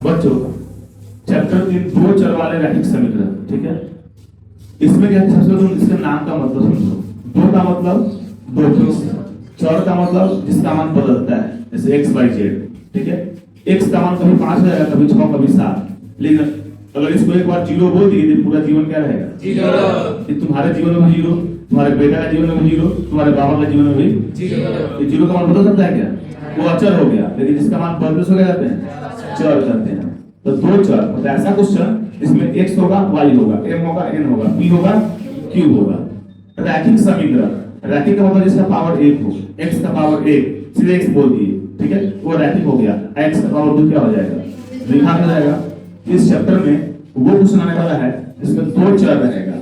बच्चों चैप्टर 3 दो चर वाले रैखिक समीकरण, ठीक है। इसमें क्या है, सबसे पहले इसके नाम का मतलब समझो। दो का मतलब दो चीज, चर का मतलब जिसका मान बदलता है, जैसे एक्स वाई जेड, ठीक है। एक्स का मान कभी 5 हो जाएगा, कभी 6, कभी 7, लेकिन अगर इसको एक बार 0 बोल दिए तो पूरा जीवन क्या रहेगा, 0। तुम्हारे जीवन में 0, तुम्हारे बेटा का जीवन में 0, तुम्हारे बाबा का जीवन में भी 0। 0 का मान बदल सकता है क्या? वो अचर हो गया, लेकिन जिसका मान बदल हो जाते हैं चर करते हैं। तो दो चर मतलब ऐसा क्वेश्चन इसमें x होगा, y होगा, m होगा, n होगा, p होगा, q होगा। रैखिक समीकरण, रैखिक का मतलब जिसका पावर 1 हो, x का पावर 1 सीधे x बोल दिए, ठीक है, वो रैखिक हो गया। x का पावर 2 क्या हो जाएगा, लिखा हो जाएगा। इस चैप्टर में वो क्वेश्चन आने वाला है जिसमें दो चर रहेगा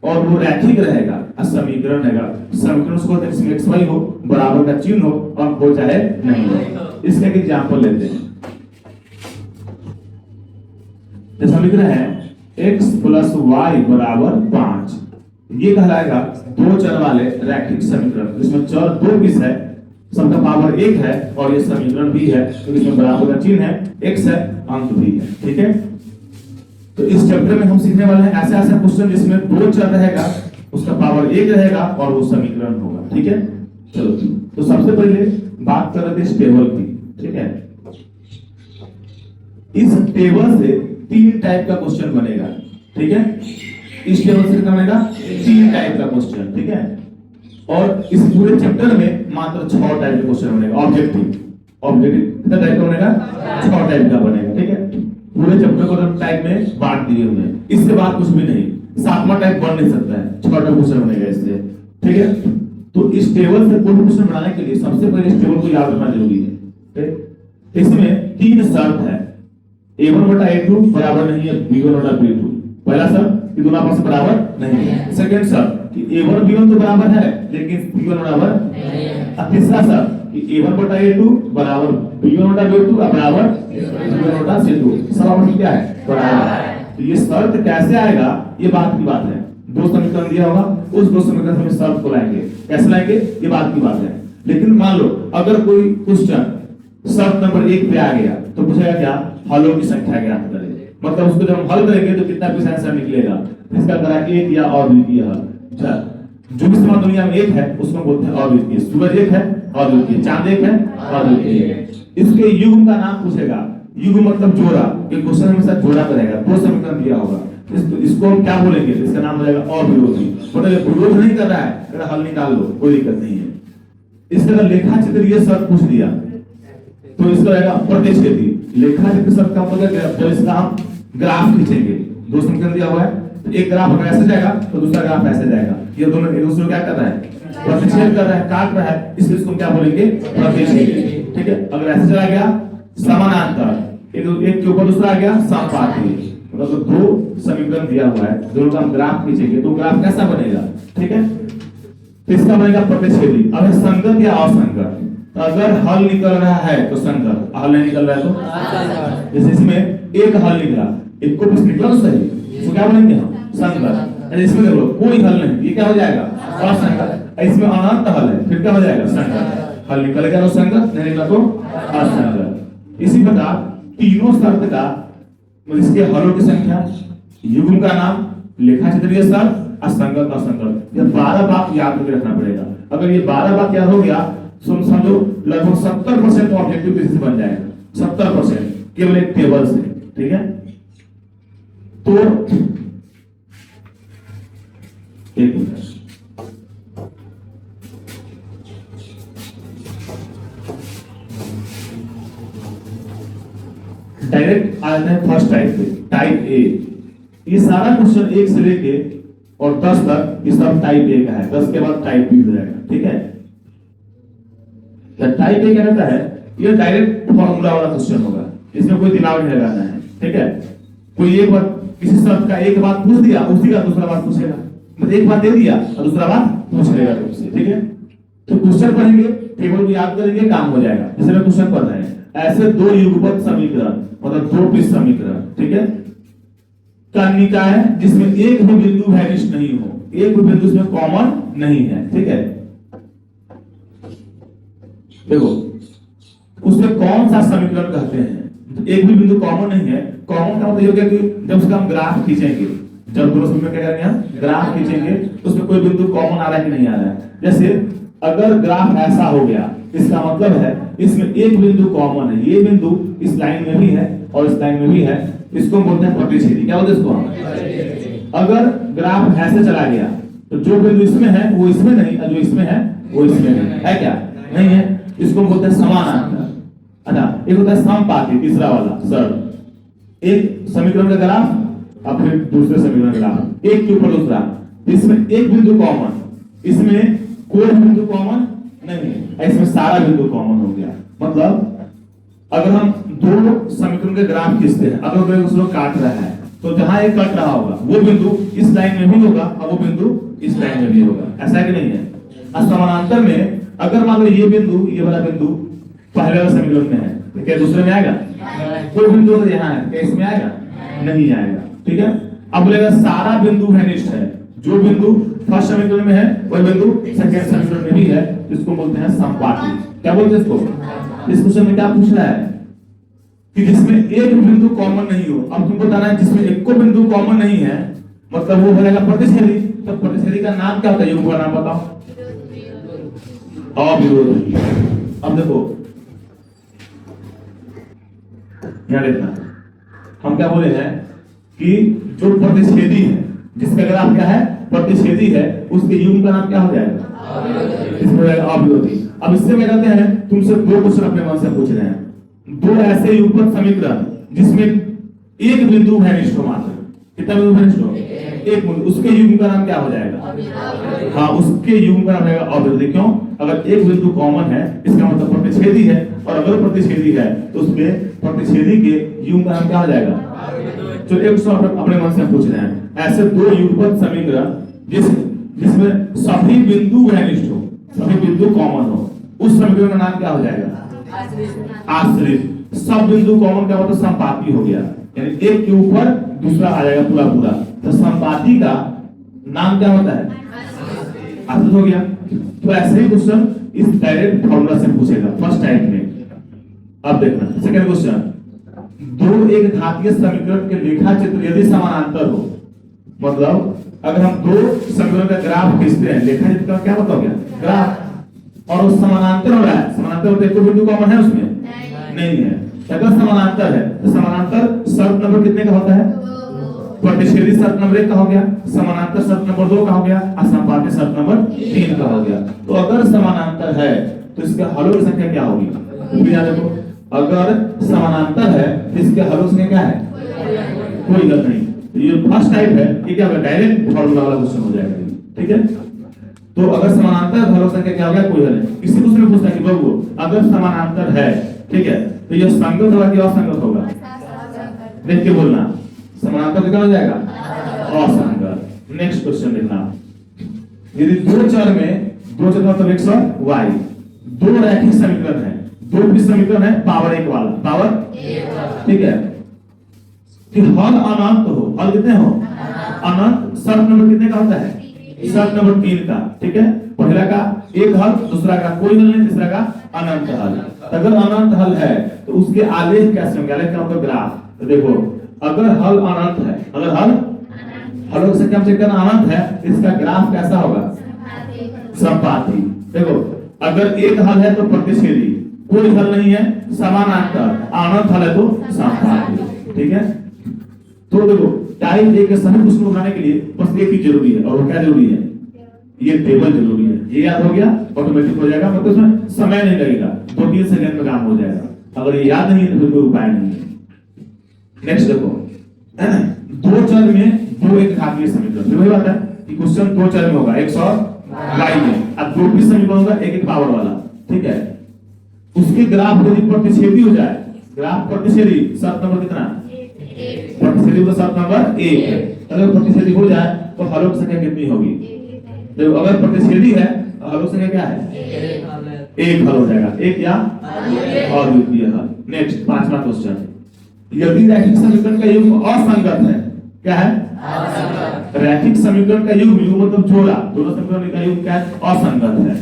और वो रैखिक रहेगा, समीकरण रहेगा। समीकरण उसको जिसमें x y हो, बराबर का चिन्ह हो और हो चाहे नहीं हो। इसका एक एग्जांपल लेते हैं। समीकरण है x + y = 5। ये कहलाएगा दो चर वाले रैखिक समीकरण, जिसमें चर दो किस है, सबका पावर 1 है और ये समीकरण भी है, तो इसमें बराबर का चिन्ह है, x है, अंक भी है, ठीक है। तो इस चैप्टर में हम सीखने वाले हैं ऐसा ऐसा क्वेश्चन जिसमें दो चर रहेगा, उसका पावर 1 रहेगा और वो समीकरण होगा, ठीक है। चलो, तो सबसे पहले बात कर रहे थे इस टेबल की, ठीक है। इस टेबल से 3 टाइप का क्वेश्चन बनेगा, ठीक है। इस टेबल से कितना बनेगा, 3 टाइप का क्वेश्चन, ठीक है। और इस पूरे चैप्टर में मात्र 6 टाइप का क्वेश्चन बनेगा। ऑब्जेक्टिव कितना टाइप का बनेगा, 6 टाइप का बनेगा, ठीक है। पूरे चैप्टर को टाइप में बांट दिए हुए हैं, इसके बाद कुछ भी नहीं, 7वां टाइप बन नहीं सकता है, 6 क्वेश्चन बनेगा इससे, ठीक है। तो इस टेबल से कोई क्वेश्चन बनाने के लिए सबसे पहले इस टेबल को याद रखना जरूरी है, ठीक। इसमें 3 शर्त है। a1/a2 बराबर नहीं है b1/b2। पहला शर्त कि दोनों आपस में बराबर नहीं है। सेकंड शर्त कि a1 b1 तो बराबर है लेकिन b1 बराबर नहीं है। और तीसरा शर्त कि a1/a2 बराबर b1/b2 बराबर b1/c2, सब आपस में क्या है, बराबर है। तो ये शर्त कैसे आएगा, ये बात की बात है। दो समीकरण दिया होगा, उस दो समीकरण में शर्त को लाएंगे, कैसे लाएंगे ये बात की बात है। लेकिन मान लो अगर कोई क्वेश्चन शर्त नंबर 1 पे आ गया तो पूछेगा क्या, हलों की संख्या ज्ञात करें। मतलब उसको जब हम हल करेंगे तो कितना पीस आंसर निकलेगा, इसका करा 1 या अद्वितीय हल। जो भी समान दुनिया में 1 है उसको बोलते हैं अद्वितीय। सूरज 1 है अद्वितीय, चांद 1 है अद्वितीय। इसके युग्म का नाम पूछेगा, युग्म मतलब जोड़ा, कि क्वेश्चन हमेशा जोड़ा करेगा। दो समीकरण दिया होगा, इसको हम क्या बोलेंगे, इसका नाम हो जाएगा अविरोधी। मतलब विरोध नहीं कर रहा है, अगर हल निकाल लो कोई दिक्कत नहीं है। इसका लेखा चित्र ये शर्त पूछ दिया तो इसका रहेगा प्रतिच्छेदी। लेखा चित्र शब्द का मतलब जब इसका हम ग्राफ खींचेंगे, दो समीकरण दिया हुआ है, तो एक ग्राफ अगर ऐसे जाएगा तो दूसरा ग्राफ ऐसे जाएगा। ये दोनों एक दूसरे को क्या कर रहा है, प्रतिच्छेद कर रहा है, काट रहा है, इसलिए इसको क्या बोलेंगे, प्रतिच्छेदी, ठीक है। अगर ऐसे चला गया समानांतर, एक के ऊपर दूसरा आ गया समपाती। मतलब दो समीकरण दिया हुआ है, दोनों का हम ग्राफ खींचेंगे तो ग्राफ कैसा बनेगा, ठीक है। तो इसका बनेगा प्रतिच्छेदी। अब संगत या असंगत, अगर हल निकल रहा है तो संगत, हल नहीं निकल रहा है तो जैसे इसमें एक हल निकला, एक को भी निकला तो सही, इसको क्या बोलेंगे हम, संगत। इसमें देखो कोई हल नहीं, ये क्या हो जाएगा, असंगत। इसमें अनंत हल है, फिर क्या हो जाएगा, संगत। हल निकल गया तो संगत, नहीं निकला तो असंगत। इसी प्रकार तीनों शर्त का इसके हलों की संख्या, युग्म का नाम, लेखा चित्रीय शर्त, असंगत असंगत, ये 12 बात याद करके रखना पड़ेगा। अगर ये 12 बात याद हो गया समझो लगभग 70% ऑब्जेक्टिव बेसिस बन जाएगा, 70% केवल एक टेबल से, ठीक है। तो एक मिनट, डायरेक्ट आ जाते हैं फर्स्ट टाइप पे, टाइप ए। ये सारा क्वेश्चन 1 से लेके और 10 तक ये सब टाइप ए का है, 10 के बाद टाइप बी हो जाएगा, ठीक है। टाइप ए क्या रहता है, ये डायरेक्ट फॉर्मूला वाला क्वेश्चन होगा, इसमें कोई दिमाग नहीं लगाना है, ठीक है। कोई एक बात, किसी शब्द का एक बात पूछ दिया, उसी का दूसरा बात पूछेगा, मतलब एक बात दे दिया और दूसरा बात पूछ लेगा तुमसे, ठीक है। तो क्वेश्चन पढ़ेंगे, टेबल को याद करेंगे, काम हो जाएगा। जैसे मैं क्वेश्चन पढ़ रहे हैं, ऐसे दो युगपत समीकरण मतलब दो पीस समीकरण, ठीक है, का निकाय जिसमें एक भी बिंदु वैनिश नहीं हो, एक भी बिंदु इसमें कॉमन नहीं है, ठीक है। देखो उसमें कौन सा समीकरण कहते हैं, एक भी बिंदु कॉमन नहीं है। कॉमन का मतलब ये हो गया कि जब उसका हम ग्राफ खींचेंगे, जब दोनों समीकरण क्या करेंगे हम ग्राफ खींचेंगे तो उसमें कोई बिंदु कॉमन आ रहा है कि नहीं आ रहा है। जैसे अगर ग्राफ ऐसा हो गया, इसका मतलब है इसमें एक बिंदु कॉमन है, ये बिंदु इस लाइन में भी है और इस लाइन में भी है, इसको बोलते हैं प्रतिच्छेदी। क्या बोलते हैं इसको हम? अगर ग्राफ ऐसे चला गया तो जो बिंदु इसमें है वो इसमें नहीं, और जो इसमें है वो इसमें नहीं है। क्या नहीं है? इसको बोलते हैं समानांतर। अच्छा, एक होता है समपाती, तीसरा वाला सर, एक समीकरण का ग्राफ और फिर दूसरे समीकरण का ग्राफ, एक के ऊपर दूसरा, इसमें एक बिंदु कॉमन, इसमें कोई बिंदु कॉमन नहीं है, इसमें सारा बिंदु कॉमन हो गया। मतलब अगर हम दो समीकरण के ग्राफ खींचते हैं, अगर कोई उसको काट रहा है तो जहां एक कट रहा होगा वो बिंदु इस लाइन में भी होगा और वो बिंदु इस लाइन में भी होगा। ऐसा है कि नहीं है? और समानांतर में अगर मान लो ये बिंदु, ये वाला बिंदु पहले वाले समीकरण में है तो क्या दूसरे में आएगा? कोई बिंदु तो यहाँ है, क्या इसमें आएगा? नहीं आएगा। ठीक है, अब बोलेगा सारा बिंदु घनिष्ठ है, जो बिंदु फर्स्ट समीकरण में है वही बिंदु सेकंड समीकरण में भी है, इसको बोलते हैं समपाती। क्या बोलते हैं इसको? इस क्वेश्चन में क्या पूछ रहा है कि जिसमें एक बिंदु कॉमन नहीं हो। अब तुमको बताना है जिसमें एक को बिंदु कॉमन नहीं है, मतलब वो हो जाएगा प्रतिच्छेदी। तो प्रतिच्छेदी का नाम क्या होता है? युग्म का नाम बताओ। अविरोधी। अब देखो यहाँ देखना, हम क्या बोले हैं कि जो प्रतिच्छेदी है, जिसका ग्राफ क्या है प्रतिच्छेदी है, उसके युग्म का नाम क्या हो जाएगा? इसमें हो जाएगा अविरोधी। अब इससे क्या कहते हैं, तुमसे दो क्वेश्चन अपने मन से पूछ रहे हैं, दो ऐसे युगपत समीकरण जिसमें एक बिंदु घनिष्ठ हो, मात्र कितना बिंदु घनिष्ठ हो? एक बिंदु, उसके युग्म का नाम क्या हो जाएगा? हाँ, उसके युग्म का नाम रहेगा अविरोधी। क्यों? अगर एक बिंदु कॉमन है इसका मतलब प्रतिच्छेदी है, और अगर प्रतिच्छेदी है तो उसके प्रतिच्छेदी के युग्म का नाम क्या हो जाएगा? तो एक सवाल अपने मन से पूछ रहे हैं, ऐसे दो युगपत समीकरण जिसमें सभी बिंदु घनिष्ठ हो, सभी बिंदु कॉमन हो, उस समीकरण का नाम क्या हो जाएगा? आश्रित। सब बिंदु कॉमन का मतलब समपाती हो गया, यानी एक के ऊपर दूसरा आ जाएगा पूरा पूरा। तो समपाती का नाम क्या होता है? आश्रित हो गया। तो ऐसे ही क्वेश्चन इस डायरेक्ट फॉर्मूला से पूछेगा फर्स्ट टाइप में। अब देखना सेकंड क्वेश्चन, दो एक घातीय समीकरण के लेखा चित्र यदि समानांतर हो, मतलब अगर हम दो समीकरण का ग्राफ खींचते हैं, लेखा चित्र का क्या मतलब हो गया? ग्राफ, और वो समानांतर हो रहा है, समानांतर होते हैं, कोई बिंदु कॉमन है उसमें? नहीं है। अगर समानांतर है तो समानांतर शर्त नंबर कितने का होता है? प्रतिच्छेदी शर्त नंबर 1 का हो गया, समानांतर शर्त नंबर 2 का हो गया, और समपाती शर्त नंबर 3 का हो गया। तो अगर समानांतर है तो इसके हलों की संख्या क्या होगी? देखो, अगर समानांतर है तो इसके हलों की संख्या क्या है? कोई हल नहीं। ये फर्स्ट टाइप है, ये क्या होगा? डायरेक्ट फॉर्मूला वाला क्वेश्चन हो जाएगा। ठीक है, तो अगर समानांतर हलों की संख्या क्या हो गया? कोई हल नहीं। इसी क्वेश्चन में पूछता है कि बाबू अगर समानांतर है, ठीक है, तो ये संगत होगा कि असंगत होगा? देख के बोलना, समानांतर क्या हो जाएगा? असंगत। नेक्स्ट क्वेश्चन देखना, यदि दो चर में, दो चर मतलब x और y, दो रैखिक समीकरण है, दो भी समीकरण है पावर 1 वाला, पावर 1, ठीक है, कि हल अनंत हो, हल कितने हो? अनंत। शर्त नंबर कितने का होता है? शर्त नंबर 3 का। ठीक है, पहला का एक हल, दूसरा का कोई हल नहीं, तीसरा का अनंत हल। अगर अनंत हल है तो उसके आलेख कैसे होंगे? आलेख का मतलब ग्राफ। तो देखो, अगर हल अनंत है, अगर हलों की संख्या चेक करना अनंत है, इसका ग्राफ कैसा होगा? समपाती। देखो, अगर एक हल है तो प्रतिच्छेदी, कोई हल नहीं है समानांतर, अनंत हल है तो समपाती। ठीक है, तो देखो टाइप ए के सभी क्वेश्चन बनाने के लिए बस एक ही जरूरी है, और वो क्या जरूरी है? ये टेबल जरूरी है। ये याद हो गया ऑटोमेटिक हो जाएगा, मतलब उसमें समय नहीं लगेगा, 2-3 सेकंड में काम हो जाएगा। अगर ये याद नहीं है तो फिर कोई उपाय नहीं है। नेक्स्ट देखो, दो चर में दो एक घातीय समीकरण, फिर वही बात है कि क्वेश्चन दो चर में होगा, x और y में, अब दो भी समीकरण होगा एक एक पावर वाला। ठीक है, उसके ग्राफ यदि प्रतिच्छेदी हो जाए, ग्राफ प्रतिच्छेदी शर्त नंबर कितना? प्रतिच्छेदी का शर्त नंबर 1। अगर प्रतिच्छेदी हो जाए तो हलों की संख्या कितनी होगी? देखो, अगर प्रतिच्छेदी है तो हलों की संख्या क्या है? 1 हल हो जाएगा, एक या अद्वितीय हल। नेक्स्ट पांचवा क्वेश्चन, यदि रैखिक समीकरण का युग्म असंगत है, क्या है? असंगत। रैखिक समीकरण का युग्म मतलब जोड़ा, दोनों समीकरण का युग्म क्या है? असंगत है,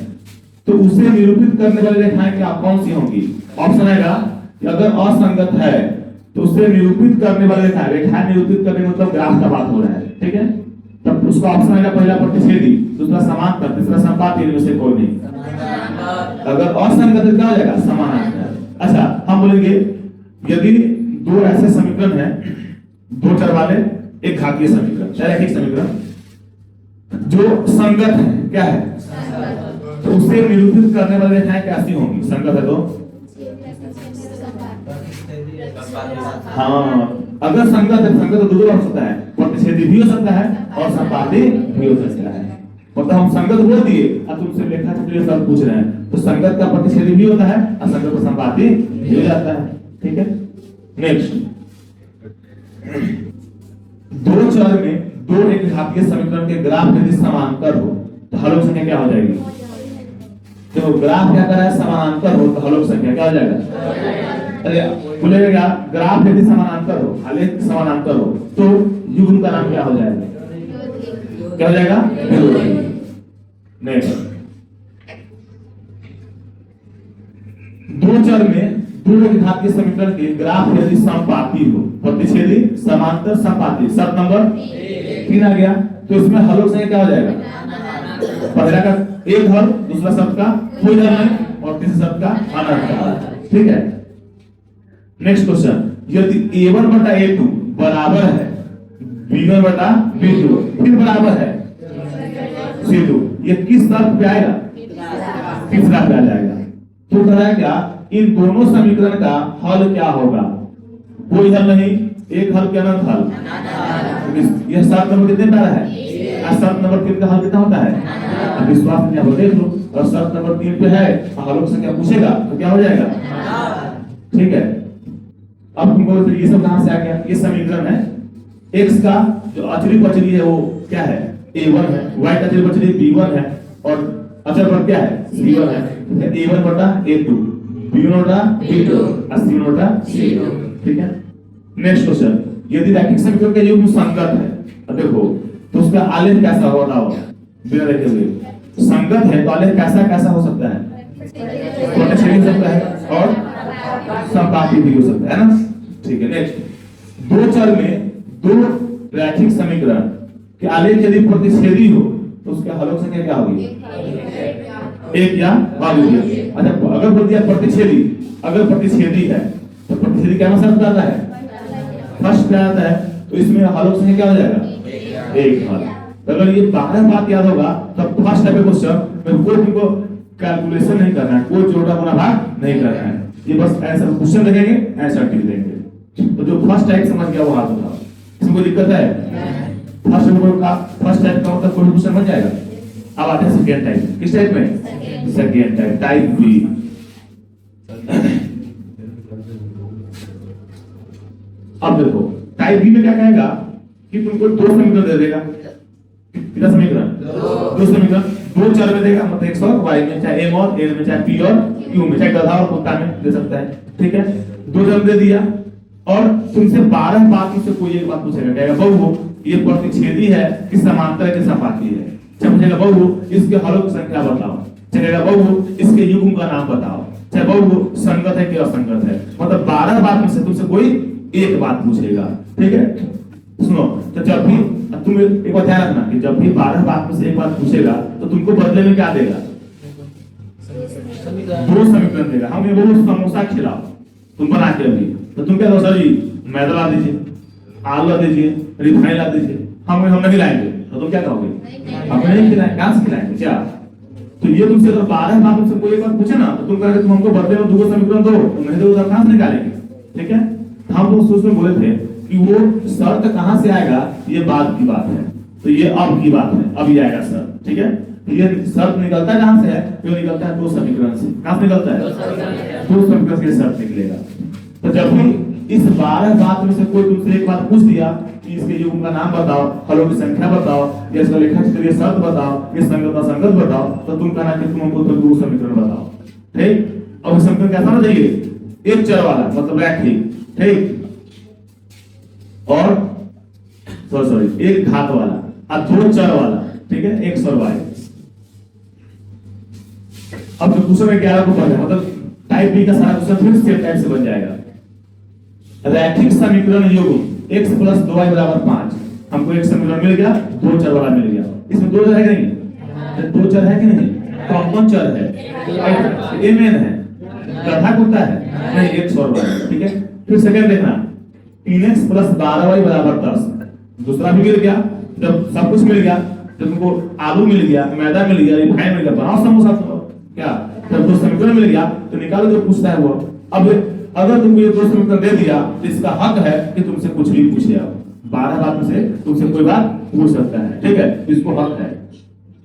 तो उसे निरूपित करने वाली रेखाएं क्या कौन सी होंगी? ऑप्शन आएगा कि अगर असंगत है तो उससे निरूपित करने वाले रेखा निरूपित करने मतलब ग्राफ का बात हो रहा है, ठीक है। तब उसका ऑप्शन आएगा पहला प्रतिच्छेदी, दूसरा समांतर, तीसरा संपाती, इनमें से कोई नहीं। अगर असंगत तो क्या हो जाएगा? समानांतर। अच्छा, हम बोलेंगे यदि दो ऐसे समीकरण हैं, दो चर वाले, एक घातीय समीकरण, रैखिक समीकरण जो संगत है, क्या है? तो उसे निरूपित करने वाली रेखाएं कैसी होंगी? संगत है तो हाँ, अगर संगत है, संगत तो दूसरा हो सकता है, प्रतिच्छेदी भी हो सकता है और संपाती भी हो सकता है। मतलब हम संगत बोल दिए और तुमसे रेखा चित्रीय सब पूछ रहे हैं, तो संगत का प्रतिच्छेदी भी होता है और संगत का संपाती भी हो जाता है, ठीक है। नेक्स्ट, दो चर में दो एक घातीय समीकरण के ग्राफ यदि समांतर हो तो हलोक संख्या क्या हो जाएगी? तो ग्राफ क्या कर रहा है? समानांतर हो तो हलोक संख्या क्या हो जाएगा? अरे बोलेगा ग्राफ यदि समानांतर हो, आलेख समानांतर हो तो युग्म का नाम क्या हो जाएगा? क्या हो जाएगा? नेक्स्ट, दो चर में दो घातीय समीकरण के ग्राफ यदि समपाती हो, प्रतिच्छेदी, समांतर, समपाती, शर्त नंबर 3 आ गया, तो इसमें हलोक संख्या क्या हो जाएगा? पहला का एक हल, दूसरा शब्द का कोई हल नहीं और तीसरा शब्द का अनंत हल, ठीक है। नेक्स्ट क्वेश्चन, यदि a1 बटा a2 बराबर है b1 बटा b2 फिर बराबर है c2, ये किस शर्त पे आएगा? तीसरा पे आ जाएगा। तो कह रहा है क्या? इन दोनों समीकरण का हल क्या होगा? कोई हल नहीं, एक हल के अनंत हल। यह शर्त नंबर कितने पे है? शर्त नंबर 3 का हल कितना होता है? विश्वास नहीं हो देख लो, और शर्त नंबर 3 पे है हलों से क्या पूछेगा तो क्या हो जाएगा? ठीक है। अब तुमको फिर ये सब कहां से आ गया? ये समीकरण है, x का जो अचली बचली है वो क्या है? a1 है, y का अचली बचली b1 है और अचल पद क्या है? c1 है। a1 बटा a2, b1 बटा b2 और c1 बटा c2, ठीक है। नेक्स्ट क्वेश्चन, यदि रैखिक समीकरण के युग्म संगत है, अब देखो तो उसका आलेख कैसा होगा? बिना देखे हुए संगत है तो आलेख कैसा कैसा हो सकता है? प्रतिच्छेदी हो सकता है और संपाती भी हो सकता है ना, ठीक है। नेक्स्ट, दो चर में दो रैखिक समीकरण के आलेख यदि प्रतिच्छेदी हो तो उसके हलों संख्या क्या होगी? एक या बाहुल्य। अच्छा, अगर बोल दिया प्रतिच्छेदी, अगर प्रतिच्छेदी है तो प्रतिच्छेदी क्या शब्द आता है? फर्स्ट क्या आता है, तो इसमें हलों संख्या क्या हो जाएगा? एक हल। अगर ये 12 बात याद होगा तब फर्स्ट टाइप क्वेश्चन में कोई तुमको कैलकुलेशन नहीं करना है, कोई जोड़ा गुना भाग नहीं करना है, ये बस ऐसा क्वेश्चन देखेंगे, ऐसा टिक देंगे। तो जो फर्स्ट टाइप समझ गया वो हाथ उठाओ, इसमें कोई दिक्कत है? फर्स्ट टाइप का मतलब कोई क्वेश्चन बन जाएगा। अब आते हैं सेकंड टाइप। किस टाइप में? Second type, type b. अब देखो टाइप बी में क्या कहेगा कि तुमको दो समीकरण दे देगा। कितना समीकरण? दो समीकरण, दो चर में देगा, मतलब x और y में, चाहे m और n में, चाहे p और q में, चाहे गधा और कुत्ता में दे सकता है, ठीक है। दो चर दे दिया और तुमसे 12 बात में से कोई एक बात पूछेगा, कहेगा बहु ये प्रतिच्छेदी है कि समांतर है कि संपाती है। चाहे पूछेगा बहु इसके हलों की संख्या बताओ, चाहेगा बहु इसके युग्म का नाम बताओ, चाहे बहु संगत है कि असंगत है। मतलब 12 बात में से तुमसे कोई एक बात पूछेगा, ठीक है। सुनो, तो जब भी तुम एक बात ध्यान रखना कि जब भी 12 बात में से एक बात पूछेगा तो तुमको बदले में क्या देगा? दो समीकरण देगा। हमें वो समोसा खिलाओ तुम बना के अभी, तो तुम क्या कहो? सर जी मैदा ला दीजिए, आलू ला दीजिए, रिफाइन ला दीजिए। हम नहीं लाएंगे तो तुम क्या कहोगे? हम नहीं खिलाएंगे, कहां से खिलाएंगे क्या? तो ये तुमसे अगर 12 बात में से कोई एक बात पूछे ना तो तुम कहोगे तुम हमको बदले में दो समीकरण दो, तो नहीं तो कहां से निकालेंगे, ठीक है। हम लोग सोच में बोले थे कि वो शर्त कहां से आएगा, ये बाद की बात है, तो ये अब की बात है, अभी आएगा शर्त, ठीक है। तो ये शर्त निकलता है कहां से है? ये निकलता है दो समीकरण से। कहां से निकलता है? दो समीकरण से शर्त निकलेगा। तो जब भी इस 12 बात में से कोई तुमसे एक बात पूछ दिया कि इसके युग्म का नाम बताओ, हलों की संख्या बताओ, या इसका लेखा चित्रीय शर्त बताओ, ये संगत असंगत बताओ, तो तुम कहना कि तुम हमको तो दो समीकरण बताओ, ठीक। अब समीकरण कैसा होना चाहिए? एक चर वाला, मतलब रैखिक, ठीक, और सॉरी एक घात वाला और दो चर वाला, ठीक है, x और y। अब जो क्वेश्चन में 11 को पढ़े, मतलब टाइप बी का सारा क्वेश्चन फिर सेम टाइप से बन जाएगा। रैखिक समीकरण युग्म x प्लस 2y बराबर 5। हमको एक समीकरण मिल गया, दो चर वाला मिल गया। इसमें दो चर है कि नहीं? दो चर है कि नहीं? कौन चर है? a मेन है, गधा कुत्ता है नहीं, x और y। ठीक है, फिर सेकंड देखना 3x प्लस 12y बराबर 10। दूसरा भी मिल गया। जब सब कुछ मिल गया, जब तुमको आलू मिल गया, मैदा मिल गया, रिफाइन मिल गया, बनाओ समोसा। तो क्या जब दो समीकरण मिल गया तो निकालो जो पूछता है वो। अब अगर तुमको ये दो समीकरण दे दिया तो इसका हक है कि तुमसे कुछ भी पूछे। आप 12 बात में से तुमसे कोई बात पूछ सकता है। ठीक है, इसको हक है।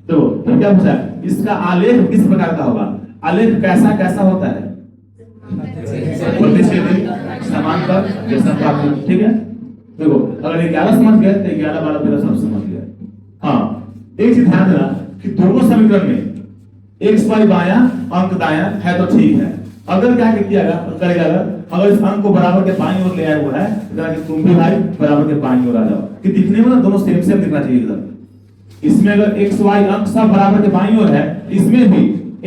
तो क्या पूछा है? इसका आलेख किस प्रकार का होगा? आलेख कैसा कैसा होता है? प्रतिच्छेदी, समांतर, समबाहु। ठीक है, देखो अगर 11 समझ गए तो 11 12 13 सब समझ गए। हाँ, एक चीज ध्यान देना कि दोनों समीकरण में x y बायां अंक दायां है तो ठीक है। अगर क्या किया करेगा, अगर इस अंक को बराबर के बाईं ओर ले आया हुआ है तो तुम भी भाई बराबर के बाईं ओर आ जाओ कि दिखने में ना दोनों सेम सेम दिखना चाहिए एकदम। इसमें अगर x y अंक सब बराबर के बाईं ओर है, इसमें भी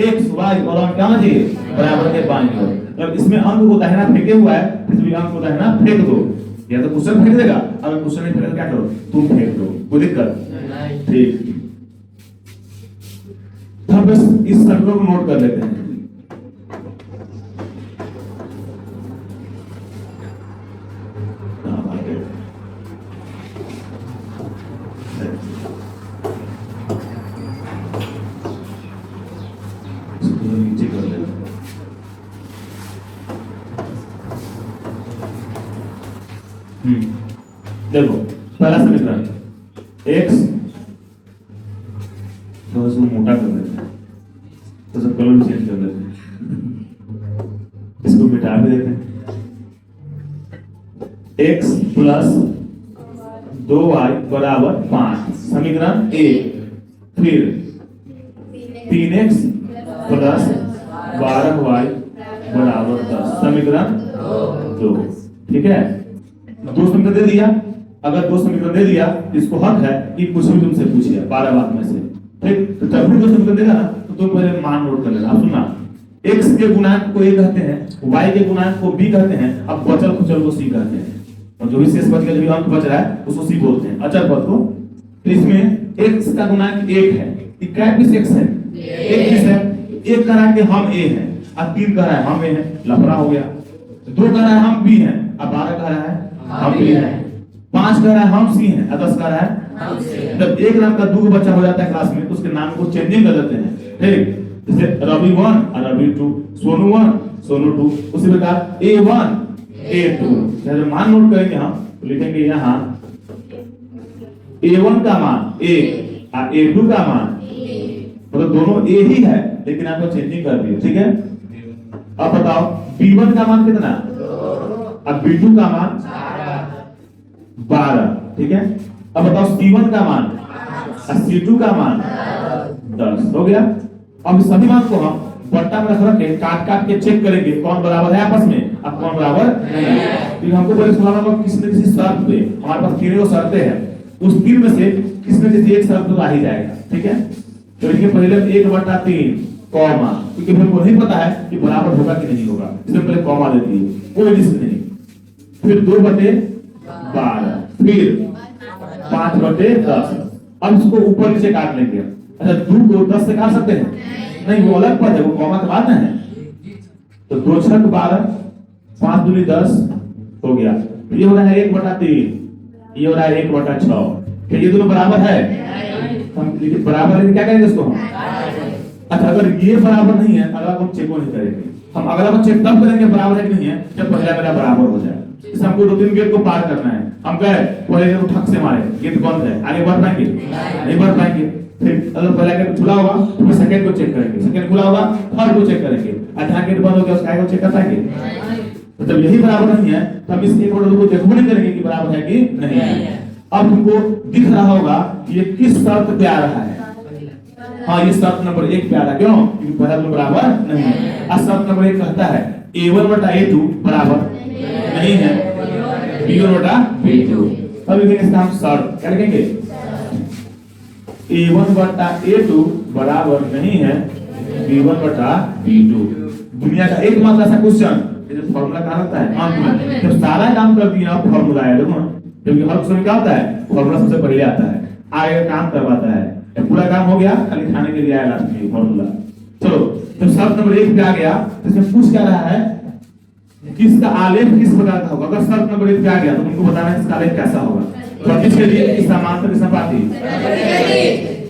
x y और अंक क्या होना चाहिए? बराबर के बाईं ओर। अगर इसमें अंक को दाहिना फेंके हुआ है, इसमें अंक को दाहिना फेंक दो। या तो क्वेश्चन फेंक देगा, अगर क्वेश्चन नहीं फेंकेगा क्या करो? तुम फेंक दो, कोई दिक्कत नहीं। ठीक, हम बस इस सर्कल को नोट कर लेते हैं। नीचे कर लेते हैं। देखो पहला समीकरण x, तो इसको मोटा कर देते हैं, तो सब कलर चेंज कर देते हैं, इसको मिटा भी देते हैं। x प्लस 2y बराबर 5 समीकरण ए। फिर 3x प्लस 12y बराबर 10 समीकरण 2। ठीक है, दो समीकरण दे दिया। अगर दो समीकरण दे दिया, इसको हक है कि कुछ भी तुमसे पूछिए 12 बात में से। ठीक, तो जब भी दो समीकरण देगा ना तो तुम पहले मान नोट कर लेना। आप सुनना, x के गुणांक को a कहते हैं, y के गुणांक को b कहते हैं, अब बचल खुचल को c कहते हैं। और जो भी शेष बच गया, जो भी अंक बच रहा है उसको c बोलते हैं, अचर पद को। तो इसमें x का गुणांक 1 है, क्या किस x है? 1 किस है? 1 कह रहा है कि हम a हैं, अब 3 कह रहा है हम a हैं, लफड़ा हो गया। 2 कह रहा है हम b हैं, अब 12 कह रहा है हम b हैं। 5 कह रहा है हम c हैं, 10 कह रहा है हम c हैं। जब एक नाम का दो बच्चा हो जाता है क्लास में तो उसके नाम को चेंजिंग कर देते हैं। ठीक, जैसे रवि 1 और रवि 2, सोनू 1 सोनू 2, उसी प्रकार a1 a2। जब मान नोट करेंगे हम तो लिखेंगे यहाँ a1 का मान a और a2 का मान, मतलब दोनों a ही है लेकिन आपको चेंजिंग कर दिया। ठीक है, अब बताओ b1 का मान कितना और b2 का मान 12। ठीक है, अब बताओ c1 का मान और c2 का मान 10 हो गया। अब सभी मान को हम बट्टा में रख के काट काट के चेक करेंगे कौन बराबर है आपस में और कौन बराबर नहीं है। तो हमको पहले सुनाना होगा किसी न किसी शर्त पे, हमारे पास तीनों शर्तें हैं, उस तीन में से किसी न किसी एक शर्त तो आ ही जाएगा। ठीक है, तो इनके पहले 1/3 कॉमा, क्योंकि हमको नहीं पता है कि बराबर होगा कि नहीं होगा, इसलिए पहले कॉमा देती है, कोई रिस्क नहीं। फिर 2/12, फिर 5/10। अब इसको ऊपर नीचे काट लेंगे। अच्छा, 2 को 10 से काट सकते हैं? नहीं, वो अलग पद है, वो कॉमा के बाद ना है। तो 2 6 12, 5 दूनी 10 हो गया। ये हो रहा है 1/3, ये हो रहा है 1/6। क्या ये दोनों बराबर है? हम लिखिए बराबर है, क्या करेंगे इसको हम? अच्छा, अगर ये बराबर नहीं है अगला हम चेक नहीं करेंगे। हम अगला को चेक तब करेंगे बराबर है कि नहीं है जब पहला मेरा बराबर हो जाए। इस हमको 2-3 गेट को पार करना है। हम कहे पहले को ठक से मारे, गेट बंद है, आगे बढ़ पाएंगे? नहीं बढ़ पाएंगे। फिर अगर पहला गेट खुला होगा तो फिर सेकंड को चेक करेंगे, सेकंड खुला होगा थर्ड को चेक करेंगे, जहां गेट बंद हो गया उसका को चेक कर पाएंगे? तो जब यही बराबर नहीं है तो हम इस 1/2 को देखो नहीं करेंगे कि बराबर है कि नहीं है। अब तुमको दिख रहा होगा ये किस शर्त पे आ रहा है। हाँ, ये शर्त नंबर 1 पे आ रहा है। क्यों? क्योंकि पहला दोनों बराबर नहीं है। अब शर्त नंबर 1 कहता है a1/a2 बराबर नहीं है b1/b2। अब लिखेंगे इसका हम शर्त, क्या लिखेंगे? a1/a2 बराबर नहीं है b1/b2। दुनिया का एकमात्र ऐसा क्वेश्चन ये जो फॉर्मूला कहाँ रहता है अंत में। जब सारा काम कर दिया अब फॉर्मूला है, देखो क्योंकि हर क्वेश्चन क्या होता है फॉर्मूला सबसे पहले आता है, आगे काम करवाता है। पूरा काम हो गया, खाली खाने के लिए आया लास्ट में फॉर्मूला। चलो तो शर्त नंबर 1 पे आ गया, तो इसमें पूछ क्या रहा है किसका आलेख किस प्रकार का होगा। अगर शर्त नंबर 1 पे आ गया तो तुमको बताना है इसका आलेख कैसा होगा। प्रतिच्छेदी, समांतर, समापाती,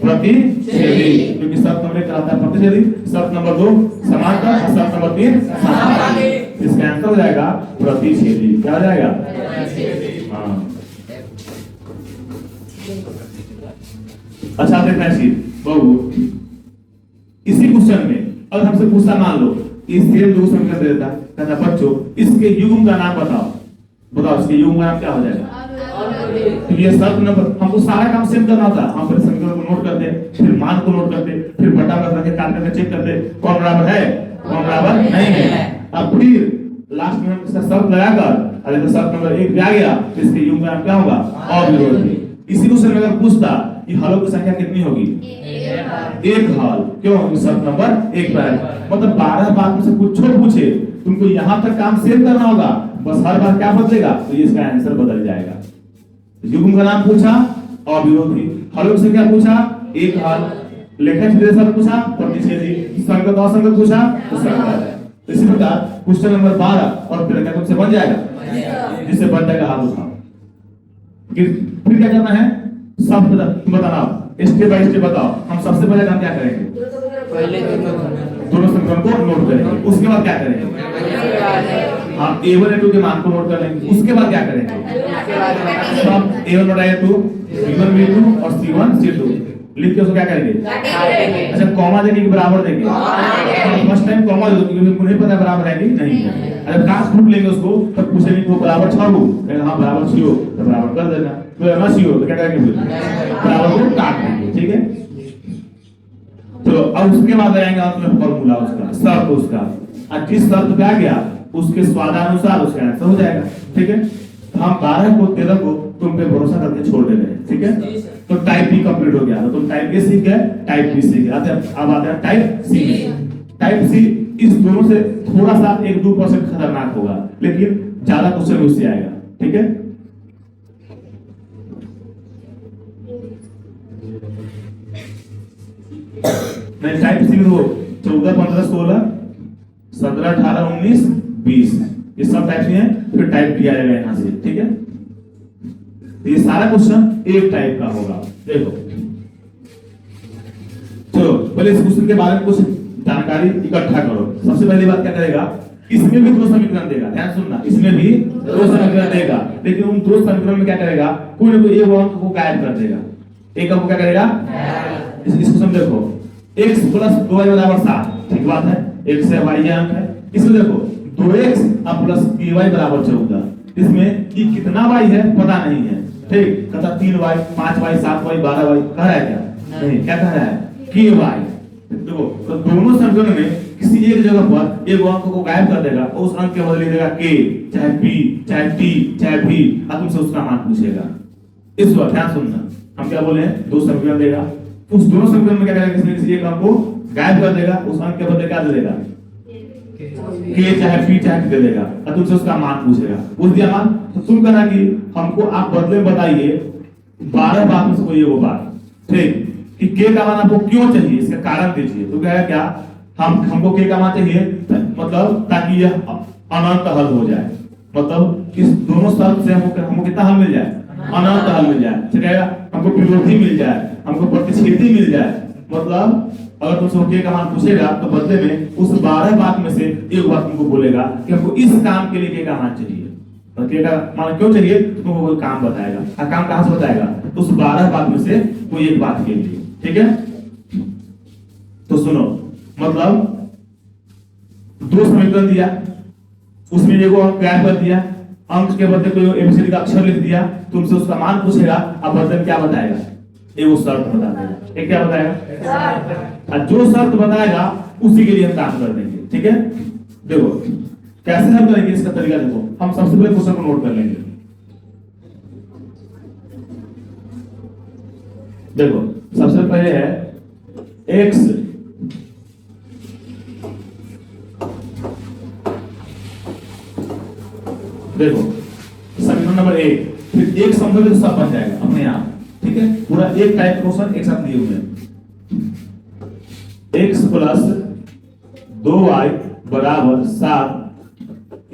प्रतिच्छेदी, क्योंकि शर्त नंबर 1 कहलाता है प्रतिच्छेदी, शर्त नंबर 2 समांतर और शर्त नंबर 3 समापाती। इसका आंसर हो जाएगा प्रतिच्छेदी। क्या हो जाएगा? हाँ। अच्छा देखना चाहिए बहु इसी क्वेश्चन में अगर हमसे पूछा मान लो इस सेम दो समीकरण दे देता, कहता बच्चों इसके युग्म का नाम बताओ, बताओ इसके युग्म का नाम क्या हो जाएगा। तो ये शर्त नंबर हमको सारा काम सेम करना होता, हम पहले समीकरण को नोट करते, फिर मान को नोट करते, फिर बटा करके काट करके चेक करते कौन बराबर है कौन बराबर नहीं है। अब फिर लास्ट में हम इसका शर्त लगाकर अगर तो शर्त नंबर 1 आ गया तो इसके युग्म का नाम क्या होगा अविरोधी। इसी क्वेश्चन में अगर पूछता कि हलों की संख्या कितनी होगी 1 हल, क्यों शर्त नंबर 1 पर है। मतलब 12 बात में से कुछ पूछे तुमको यहाँ तक काम सेम करना होगा, बस हर बार क्या बदलेगा तो ये इसका आंसर बदल जाएगा। युग्म का नाम पूछा अविरोधी, हलों की संख्या पूछा 1 हल, लेखन विश्लेषण पूछा प्रतिच्छेदी, संगत असंगत पूछा तो संगत। इसी प्रकार क्वेश्चन नंबर 12 और फिर क्या तुमसे बन जाएगा, जिससे बन जाएगा हाथ उठाओ। फिर क्या करना है सब बताना, स्टेप बाय स्टेप बताओ। हम सबसे पहले काम क्या करेंगे, दोनों समीकरण को नोट करेंगे। उसके बाद क्या करेंगे, हम a1 a2 के मान को नोट कर लेंगे। उसके बाद क्या करेंगे, सब a1 बटा a2 b1 b2 और c1 c2 लिख के उसको क्या करेंगे, अच्छा कॉमा देंगे कि बराबर देंगे। फर्स्ट टाइम कॉमा दे दो क्योंकि उनको नहीं पता बराबर है कि नहीं है। अगर क्लास ग्रुप लेंगे उसको तब पूछेंगे वो बराबर 6 हो, हां बराबर 6 हो तो बराबर कर देना, तो ना 6 हो तो क्या करेंगे फिर बराबर को काट देंगे। ठीक है, तो अब उसके बाद आएंगे उसमें फॉर्मूला उसका शर्त उसका, और जिस शर्त पे आ गया उसके स्वादानुसार उसका आंसर हो जाएगा। ठीक है, तो हम 12 को 13 को तुम पे भरोसा करके छोड़ दे रहे हैं। ठीक है, तो टाइप बी कंप्लीट हो गया, तो तुम टाइप ए सीख गए, टाइप बी सीख गए। अब आते हैं टाइप सी। टाइप सी इस दोनों से थोड़ा सा 1-2% खतरनाक होगा, लेकिन ज्यादा क्वेश्चन उससे आएगा। ठीक है, मैं टाइप सी में 14 15 16 17 18 19 20 ये सब टाइप सी हैं। फिर टाइप डी आएगा यहां से। ठीक है, ये सारा क्वेश्चन एक टाइप का होगा। देखो चलो पहले इस क्वेश्चन के बारे में कुछ जानकारी इकट्ठा करो। सबसे पहली बात क्या करेगा, इसमें भी 2 समीकरण देगा, ध्यान सुनना, इसमें भी 2 समीकरण देगा, लेकिन उन 2 समीकरण में क्या करेगा, कोई ना कोई एक अंक को गायब कर देगा। एक अंक को क्या करेगा, इस क्वेश्चन देखो x + 2y = 7, ठीक बात है, x है y अंक है। इसमें देखो 2x + ky = 14। इसमें कि कितना y है पता नहीं है। ठीक, कहता 3y 5y 7y 12y कह रहा है क्या, नहीं, क्या कह रहा है ky। देखो तो दोनों समीकरण में किसी एक जगह पर एक अंक को गायब कर देगा, उस अंक के बदले देगा k, चाहे p चाहे t चाहे v, अब तुमसे उसका मान पूछेगा। इस बात ध्यान सुनना, हम क्या बोले हैं 2 समीकरण देगा, उस दोनों समीकरण में क्या करेगा, किसी एक अंक को गायब कर देगा, उस अंक के बदले क्या दे देगा k चाहे p चाहे t दे देगा, और तुमसे उसका मान पूछेगा। पूछ दिया मान, तो तुम कहना कि हमको आप बदले में बताइए 12 बात में से कोई वो बात, ठीक, कि k का मान आपको क्यों चाहिए, इसका कारण दीजिए। तो कहेगा क्या, हमको k का मान चाहिए मतलब ताकि यह अनंत हल हो जाए, मतलब इस दोनों शर्त से हमको कितना हल मिल जाए, अनंत हल मिल जाए। तो कहेगा हमको विरोधी मिल जाए, हमको प्रतिच्छेदी मिल जाए। मतलब अगर तुमसे k का मान पूछेगा तो बदले में उस 12 बात में से एक बात तुमको बोलेगा कि हमको इस काम के लिए k का मान चाहिए। तो k का मान क्यों चाहिए, तुमको कोई काम बताएगा, और काम कहां से बताएगा, तो उस 12 बात में से कोई एक बात के लिए। ठीक है, तो सुनो, मतलब 2 समीकरण दिया, उसमें एगो अंक गायब कर दिया, अंक के बदले कोई एबीसीडी का अक्षर लिख दिया, तुमसे उसका मान पूछेगा, अब बदले में क्या बताएगा, एगो शर्त बता देगा। एक क्या बताएगा, और जो शर्त बताएगा उसी के लिए हम काम कर देंगे। ठीक है, देखो कैसे हम करेंगे इसका तरीका देखो। हम सबसे पहले क्वेश्चन को नोट कर लेंगे। देखो सबसे पहले है x देखो समीकरण नंबर 1, फिर एक समझोगे तो सब बन जाएगा अपने आप, ठीक है। पूरा एक टाइप क्वेश्चन एक साथ दिए हुए हैं। x प्लस 2y बराबर 7,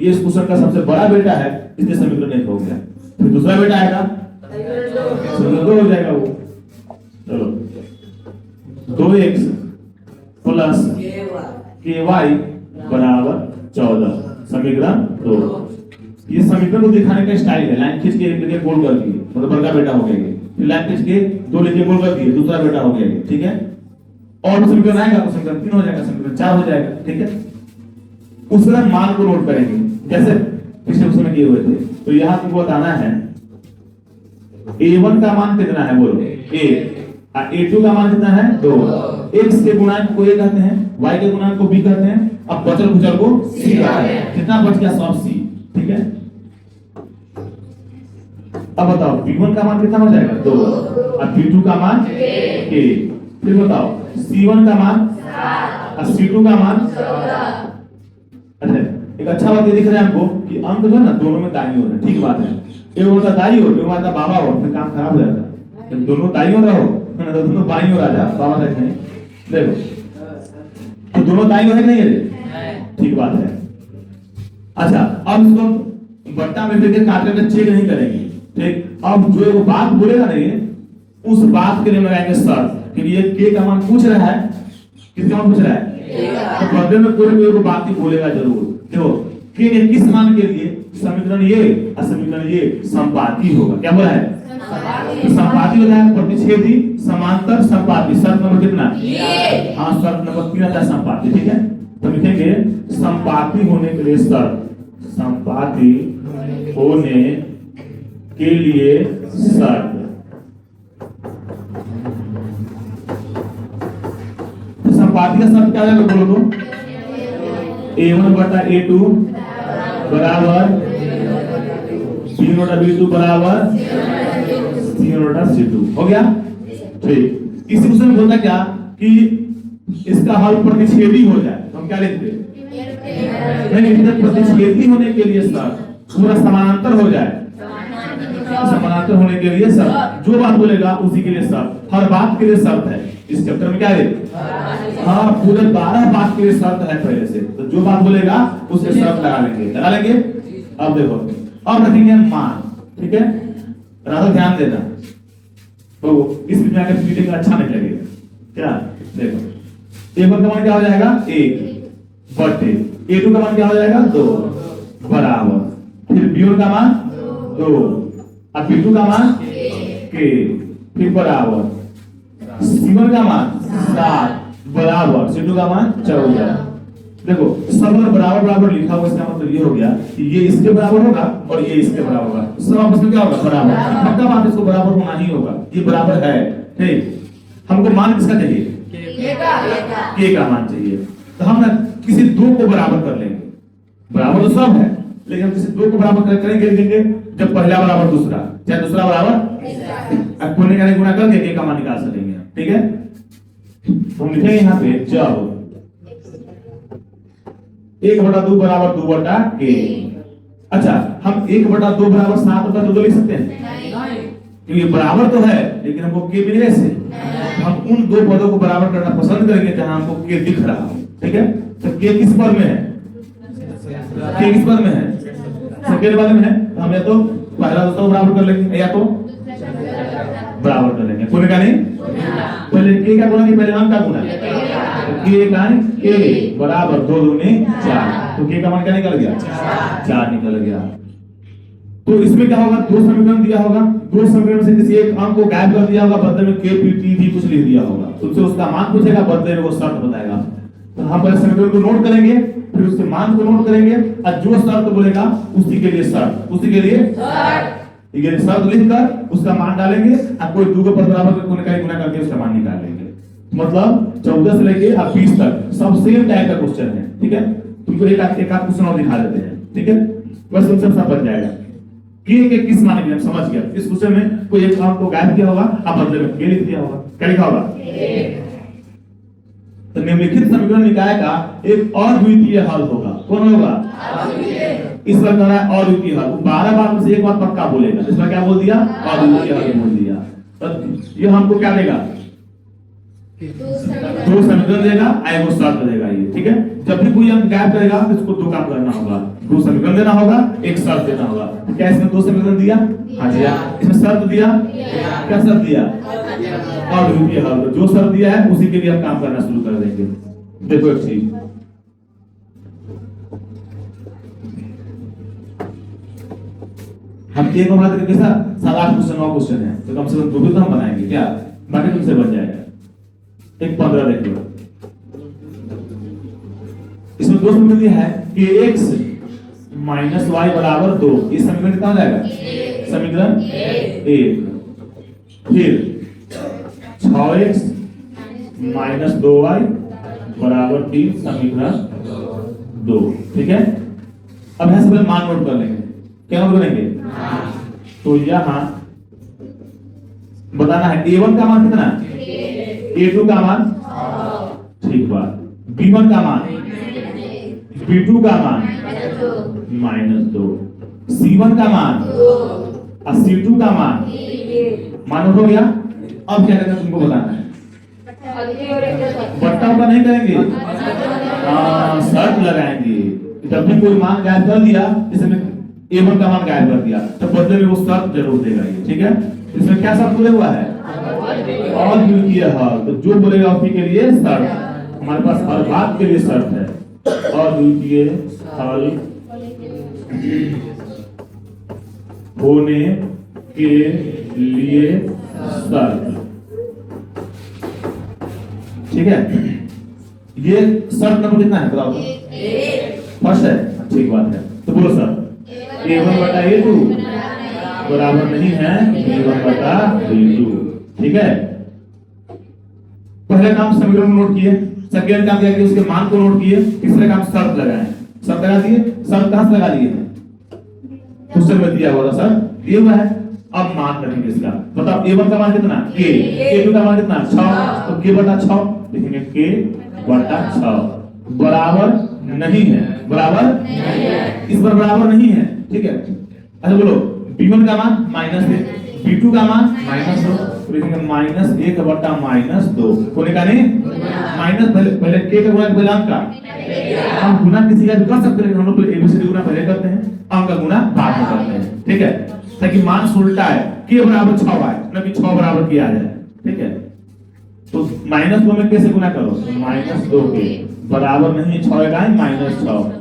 ये इस क्वेश्चन का सबसे बड़ा बेटा है, इसलिए समीकरण 1 हो गया। फिर दूसरा बेटा आएगा समीकरण 2 हो जाएगा वो। चलो 2x प्लस ky बराबर 14, समीकरण 2। ये समीकरण को दिखाने का स्टाइल है, लाइन खींच के एक लिखे गोल कर दिए, मतलब बड़ा बेटा हो गया ये। फिर लाइन खींच के 2 लिखे गोल कर दिए, दूसरा बेटा हो गया ये, ठीक है। और समीकरण आएगा तो समीकरण 3 हो जाएगा, समीकरण 4 हो जाएगा, ठीक है। उस तरह मान को नोट करेंगे जैसे पिछले उसमें किए हुए थे। तो यहाँ तुमको बताना है a1 का मान कितना है, बोलो 1, a2 का मान कितना है 2। x के गुणांक को a कहते हैं, y के गुणांक को b कहते हैं, अब बचल खुचल को c कहते हैं। कितना बच गया, सब c, ठीक है। अब बताओ b1 का मान कितना हो जाएगा 2, और b2 का मान k। फिर बताओ c1 का मान 7 और c2 का मान 14। अच्छा एक अच्छा बात ये दिख रहा है हमको कि अंक जो है ना दोनों में दाई ओर है, ठीक बात है। एक होता दाई ओर, एक होता बाबा ओर, फिर काम खराब हो जाता है। जब दोनों दाई ओर रहो ना तो दोनों बाई ओर आ जा, बाबा तक नहीं। देखो तो दोनों दाई ओर है नहीं है, ठीक बात है। अच्छा अब इसको बट्टा में फिर काट करके चेक नहीं करेंगे, ठीक। अब जो वो बात बोलेगा ना ये, उस बात के लिए लगाएंगे शर्त कि ये के का मान पूछ रहा है, किसका मान पूछ रहा है, तो बदले में कोई भी बात ही बोलेगा जरूर। देखो के के किस मान के लिए, समीकरण ये और समीकरण ये संपाती होगा। क्या बोला है, तो संपाती होता है प्रतिच्छेदी समांतर संपाती। शर्त नंबर कितना, हाँ शर्त नंबर 3 आता है संपाती, ठीक है। तो लिखेंगे संपाती होने के लिए शर्त, संपाती होने के लिए शर्त। संपाती का शर्त क्या है बोलो तो, a1 बटा a2 बराबर c बटा b2 बराबर c बटा c2 हो गया, ठीक। इसी क्वेश्चन में बोलता क्या कि इसका हल प्रतिच्छेदी हो जाए तो हम क्या लिखते हैं, नहीं इधर प्रतिच्छेदी होने के लिए शर्त पूरा समानांतर हो जाए, समानांतर होने के लिए शर्त, जो बात बोलेगा उसी के लिए शर्त, हर बात के लिए शर्त है। इस चैप्टर में क्या है, हाँ पूरे 12 बात के लिए शर्त है पहले से, तो जो बात बोलेगा उसके शर्त लगा लेंगे। अब देखो अब रखेंगे मान, ठीक है। राधा ध्यान देना, तो इस बीच में आकर पीटेंगे अच्छा नहीं लगेगा क्या। देखो a1 का मान क्या हो जाएगा 1 बटे a2 का मान क्या हो जाएगा 2 बराबर, फिर b1 का मान 2 और b2 का मान k, फिर बराबर c1 का मान 7 बराबर c2 का मान 14। देखो सब अगर बराबर बराबर लिखा हुआ इसका मतलब ये हो गया कि ये इसके बराबर होगा और ये इसके बराबर होगा, सब आपस में क्या होगा बराबर। पक्का बात, इसको बराबर होना ही होगा, ये बराबर है, ठीक। हमको मान किसका चाहिए, के का मान चाहिए। तो हम ना किसी दो को बराबर कर लेंगे, बराबर तो सब है लेकिन हम किसी दो को बराबर करेंगे लिखेंगे जब पहला बराबर दूसरा, चाहे दूसरा बराबर कोने का गुणा करके के का मान निकाल सकेंगे, ठीक है। तो हम लिखेंगे यहाँ पे जब 1/2 बराबर 2 बटा k। अच्छा हम 1/2 बराबर 7 बटा 2 लिख सकते हैं, क्योंकि बराबर तो है लेकिन हमको k मिले से, हम उन दो पदों को बराबर करना पसंद करेंगे जहां हमको k दिख रहा हो, ठीक है। तो k किस पद में है, k किस पद में है, सेकंड वाले में है, तो हम या तो पहला दूसरा बराबर कर लेंगे या तो बराबर कर लेंगे, कोने का नहीं, पहले k का गुणा कि पहले अंक का गुणा, k का k बराबर 2 दूनी 4, तो k का मान क्या निकल गया 4 निकल गया। तो इसमें क्या होगा, दो समीकरण दिया होगा, दो समीकरण से किसी एक अंक को गायब कर दिया होगा, बदले में k p t भी कुछ लिख दिया होगा, तो उससे उसका मान पूछेगा, बदले में वो शर्त बताएगा। तो हम पहले समीकरण को नोट करेंगे, फिर उसके मान को नोट करेंगे और जो शर्त बोलेगा उसी के लिए शर्त, उसी के लिए ये शर्त लिखकर उसका मान डालेंगे और कोई दो को पद बराबर कोने का गुणा करके उसका मान निकाल लेंगे। मतलब 14 से लेके 20 तक सब सेम टाइप का क्वेश्चन है, ठीक है। तुमको एक आध क्वेश्चन और दिखा देते हैं, ठीक है, बस तुम सब बन जाएगा। के किस माने के समझ गया, इस क्वेश्चन में कोई एक अंक को गायब किया होगा और बदले में के लिख दिया होगा, क्या लिखा होगा तो निम्नलिखित समीकरण निकाय का एक अद्वितीय हल होगा। कौन होगा? इस पर कह रहा है अद्वितीय हल। 12 बार में से एक बार पक्का बोलेगा। इस पर क्या बोल दिया? अद्वितीय हल बोल दिया। तो ये हमको क्या देगा? दो समीकरण देगा, एगो शर्त देगा ये। ठीक है, जब भी कोई अंक गायब करेगा तो इसको दो काम करना होगा, दो समीकरण देना होगा, एक शर्त देना होगा। क्या इसमें दो समीकरण दिया? हाँ दिया। इसमें शर्त दिया? क्या शर्त दिया? अद्वितीय हल। जो शर्त दिया है उसी के लिए हम काम करना शुरू कर देंगे। देखो एक चीज, हम एक बना देंगे कैसा 7-8 क्वेश्चन 9 क्वेश्चन है, तो कम से कम 2 तो हम बनाएंगे। क्या बाकी तुमसे बन जाएगा। एक 15 देख लो, इसमें दो समीकरण दिया है कि x माइनस वाई बराबर 2। इस समीकरण कहां जाएगा? समीकरण 1। फिर 6x माइनस 2y बराबर 3 समीकरण 2। ठीक है, अब यहां से पहले मान नोट कर लेंगे। क्या नोट करेंगे? तो यहां बताना है a1 का मान कितना, a2 का मान, ठीक बात, b1 का मान, b2 का मान -2, c1 का मान और c2 का मान हो गया। अब क्या करना है तुमको बताना है। बट्टा का नहीं करेंगे, शर्त लगाएंगे। जब भी कोई मान गायब कर दिया, जैसे मैं a1 का मान गायब कर दिया, तो बदले में वो शर्त जरूर देगा ये। ठीक है, इसमें क्या शर्त बोले हुआ है? अद्वितीय हल। तो जो बोलेगा उसी के लिए शर्त। हमारे पास हर बात के लिए शर्त है। अद्वितीय हल होने के लिए शर्त। ठीक है, ये शर्त नंबर कितना है बताओ? फर्स्ट है, ठीक बात है। तो बोलो सर, a1 बटा a2 बराबर नहीं है b1 बटा b2। ठीक है, पहले काम समीकरण नोट किए, सेकंड काम क्या किया? उसके मान को नोट किए, तीसरे काम शर्त लगाए। शर्त लगा दिए। शर्त कहां से लगा दिए? क्वेश्चन में दिया हुआ था सर, ये हुआ है। अब मान रखेंगे इसका। बताओ a1 का मान कितना? k, a2 का मान कितना? 6। तो k बटा 6 लिखेंगे, k बटा 6 बराबर नहीं है। बराबर नहीं है, इस पर बराबर नहीं है। ठीक है, अच्छा बोलो, b1 का मान -1, b2 का मान -2, तो लिखेंगे -1 बटा -2। कोने का नहीं, माइनस पहले k का गुणा पहले अंक का। हम गुणा किसी का भी कर सकते हैं, हम लोग एबीसीडी गुणा पहले करते हैं, अंक का गुणा बाद में करते हैं। ठीक है, ताकि मान उल्टा है, k बराबर 6 आए, ना कि 6 बराबर किया जाए। ठीक है, तो -2 में कैसे गुणा करो? -2 के बराबर नहीं है 6 का है -6।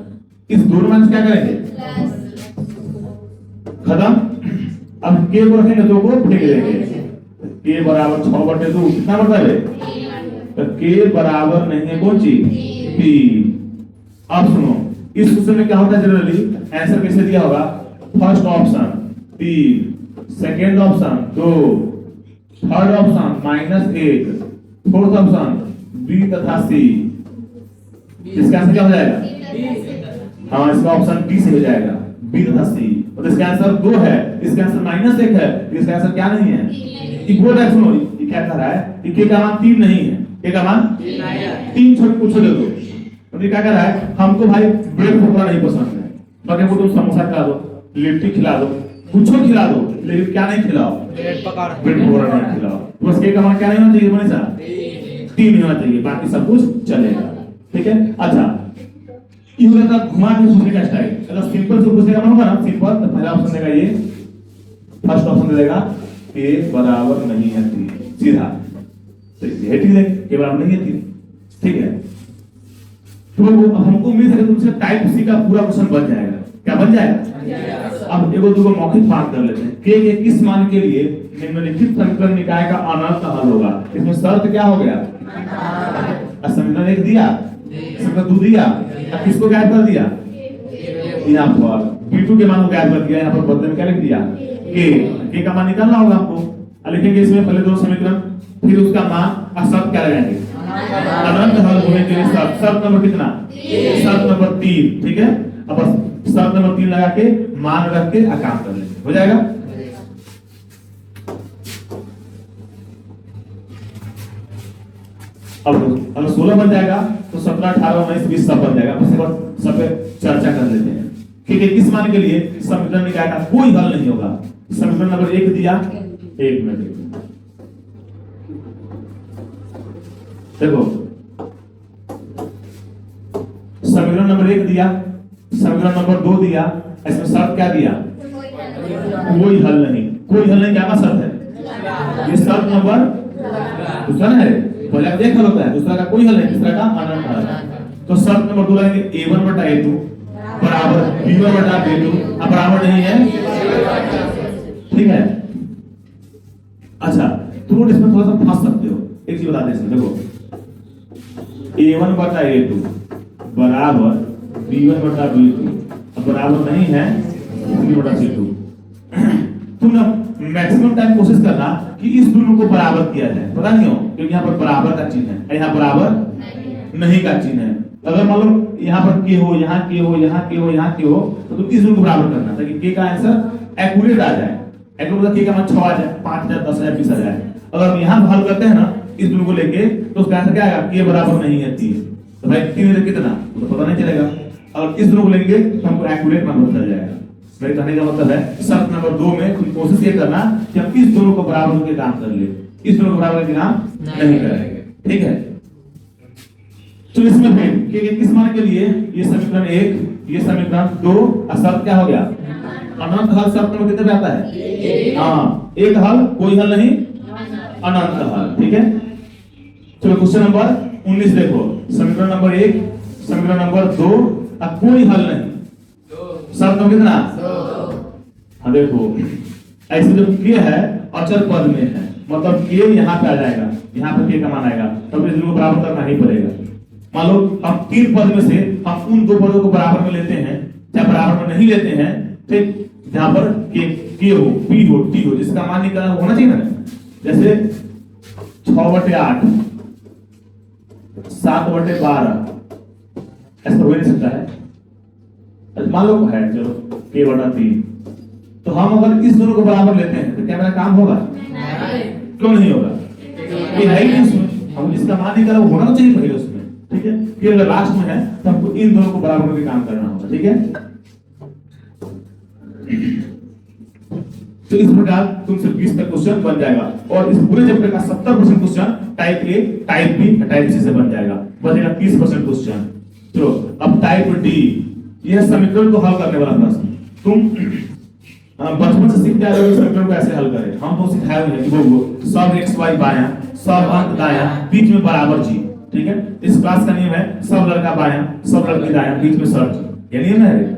इस दोनों में क्या करेंगे? खत्म। अब k को रखेंगे, 2 को फेंक देंगे। k बराबर 6 बटे 2 कितना मतलब है? तो k बराबर नहीं है कौन चीज? 3। अब सुनो, इस क्वेश्चन में क्या होता है जनरली? आंसर कैसे दिया होगा? First option 3, second option 2, third option -1, fourth option b तथा सी। इसका आंसर क्या हो जाएगा? हाँ, इसका ऑप्शन बी से हो जाएगा, बी तथा सी। और इसका आंसर 2 है, इसका आंसर -1 है, इसका आंसर क्या नहीं है? इक्वल है। सुनो, ये क्या कह रहा है? k का मान 3 नहीं है, k का मान 3 छोड़ कुछ दे दो। तो ये क्या कह रहा है? हमको भाई ब्रेड पकौड़ा नहीं पसंद है, बाकी वो तुम समोसा खिला दो, लिट्टी खिला दो, कुछ खिला दो, लेकिन क्या नहीं खिलाओ? ब्रेड पकौड़ा नहीं खिलाओ। बस k का मान क्या नहीं होना चाहिए मनीषा? 3 होना चाहिए, बाकी सब कुछ चलेगा। ठीक है, अच्छा ये हो जाता घुमा के पूछने का स्टाइल। अगर सिंपल से पूछने का मन होगा ना, सिंपल, तो पहला ऑप्शन देगा ये, फर्स्ट ऑप्शन दे देगा k बराबर नहीं है 3, सीधा। तो ये ठीक है, k बराबर नहीं है 3। ठीक है, तो हमको उम्मीद है कि तुमसे टाइप सी का पूरा क्वेश्चन बन जाएगा। क्या बन जाएगा? अब एगो दूगो मौखिक बात कर लेते हैं। k के किस मान के लिए निम्नलिखित समीकरण निकाय का अनंत हल होगा? इसमें शर्त क्या हो गया? समीकरण 1 दिया, समीकरण 2 दिया, किसको गायब कर दिया? यहाँ पर b2 के मान को गायब कर दिया। यहाँ पर बदले में क्या लिख दिया? k का मान निकालना होगा हमको। लिखेंगे इसमें पहले 2 समीकरण, फिर उसका मान और शर्त क्या लगाएंगे? अनंत हल होने के लिए शर्त। शर्त नंबर कितना? शर्त नंबर 3। ठीक है, अब बस शर्त नंबर 3 लगा के मान रख के काम कर लेंगे, हो जाएगा। अब अगर 16 बन जाएगा तो 17, 18, 19, 20 सब बन जाएगा। बस सब पे चर्चा कर लेते हैं। ठीक है, किस मान के लिए समीकरण निकाय का कोई हल नहीं होगा। समीकरण नंबर 1 दिया, 1 में देखो समीकरण नंबर 1 दिया, समीकरण नंबर 2 दिया, इसमें शर्त क्या दिया? कोई हल नहीं। कोई हल नहीं क्या शर्त है? ये शर्त नंबर दूसरा है, पहले आप देख होता है, दूसरा का कोई हल नहीं, तीसरा का अनंत हल है। तो शर्त नंबर 2 लगाएंगे a1 बटा a2 बराबर b1 बटा b2। अब बराबर नहीं है, ठीक है। अच्छा, तुम इसमें थोड़ा सा फंस सकते हो। एक चीज बता दें, देखो a1 बटा a2 बराबर b1 बटा b2 अब बराबर नहीं है c बटा c2। तुम ना मैक्सिमम टाइम कोशिश करना कि इस दोनों को बराबर किया जाए। पता नहीं हो क्योंकि यहाँ पर बराबर का चिन्ह है, यहाँ बराबर नहीं का चिन्ह है। अगर मान लो यहाँ पर के हो, यहाँ के हो, यहाँ के हो, यहाँ के हो, तो तुम इस दोनों को बराबर करना ताकि के का आंसर एक्यूरेट आ जाए। एक्यूरेट के का मान 6 आ जाए, 5000, 10000, 20000। अगर हम यहाँ हल करते हैं ना इस दोनों को लेके, तो उसका आंसर क्या आएगा? के बराबर नहीं है 3। तो भाई 3 कितना तो पता नहीं चलेगा। अगर इस दोनों को लेंगे तो हमको एक्यूरेट मान पता चल जाएगा। मेरे कहने का मतलब है शर्त नंबर 2 में तुम कोशिश ये करना कि हम इस दोनों को बराबर करके काम कर ले, इस दोनों को बराबर करके काम नहीं करेंगे। ठीक है, तो इसमें फिर किस मान के लिए ये समीकरण 1, ये समीकरण 2 और शर्त क्या हो गया? अनंत हल। शर्त नंबर कितने पे आता है? हाँ, एक हल, कोई हल नहीं, अनंत हल। ठीक है, चलो क्वेश्चन नंबर 19 देखो। समीकरण नंबर 1, समीकरण नंबर 2 और कोई हल नहीं। शर्त नंबर कितना? हाँ देखो, ऐसे जो के है अचर पद में है, मतलब के यहाँ पे आ जाएगा, यहाँ पे के का मान आएगा, तब इस दोनों को बराबर करना ही पड़ेगा। मान लो हम 3 पद में से हम उन 2 पदों को बराबर में लेते हैं, चाहे बराबर में नहीं लेते हैं, ठीक, जहां पर के हो, पी हो, टी हो, जिसका मान निकालना होना चाहिए ना। जैसे 6/8, 7/12 ऐसा हो नहीं सकता है। मान लो है चलो k/3, तो हम अगर इस दोनों को बराबर लेते हैं तो क्या मेरा काम होगा? क्यों नहीं होगा? ये है ही उसमें, हम जिसका मान निकाला वो होना तो चाहिए पहले उसमें। ठीक है, फिर अगर लास्ट में है तो हमको इन दोनों को बराबर करके काम करना होगा। ठीक है, तो इस प्रकार तुमसे 20 तक क्वेश्चन बन जाएगा और इस पूरे चैप्टर का 70% question type a, type b, type c से बन जाएगा। बचेगा 30% क्वेश्चन। चलो अब टाइप डी, यह समीकरण को हल करने वाला प्रश्न। तुम बचपन से सीखते आ रहे हो समीकरण को ऐसे हल करें। हम तो सिखाए हुए हैं कि वो सब x y बायां, सब अंक दायां, बीच में बराबर जी। ठीक है, इस क्लास का नियम है सब लड़का बायां, सब लड़की दायां, बीच में सर जी। ये नियम है।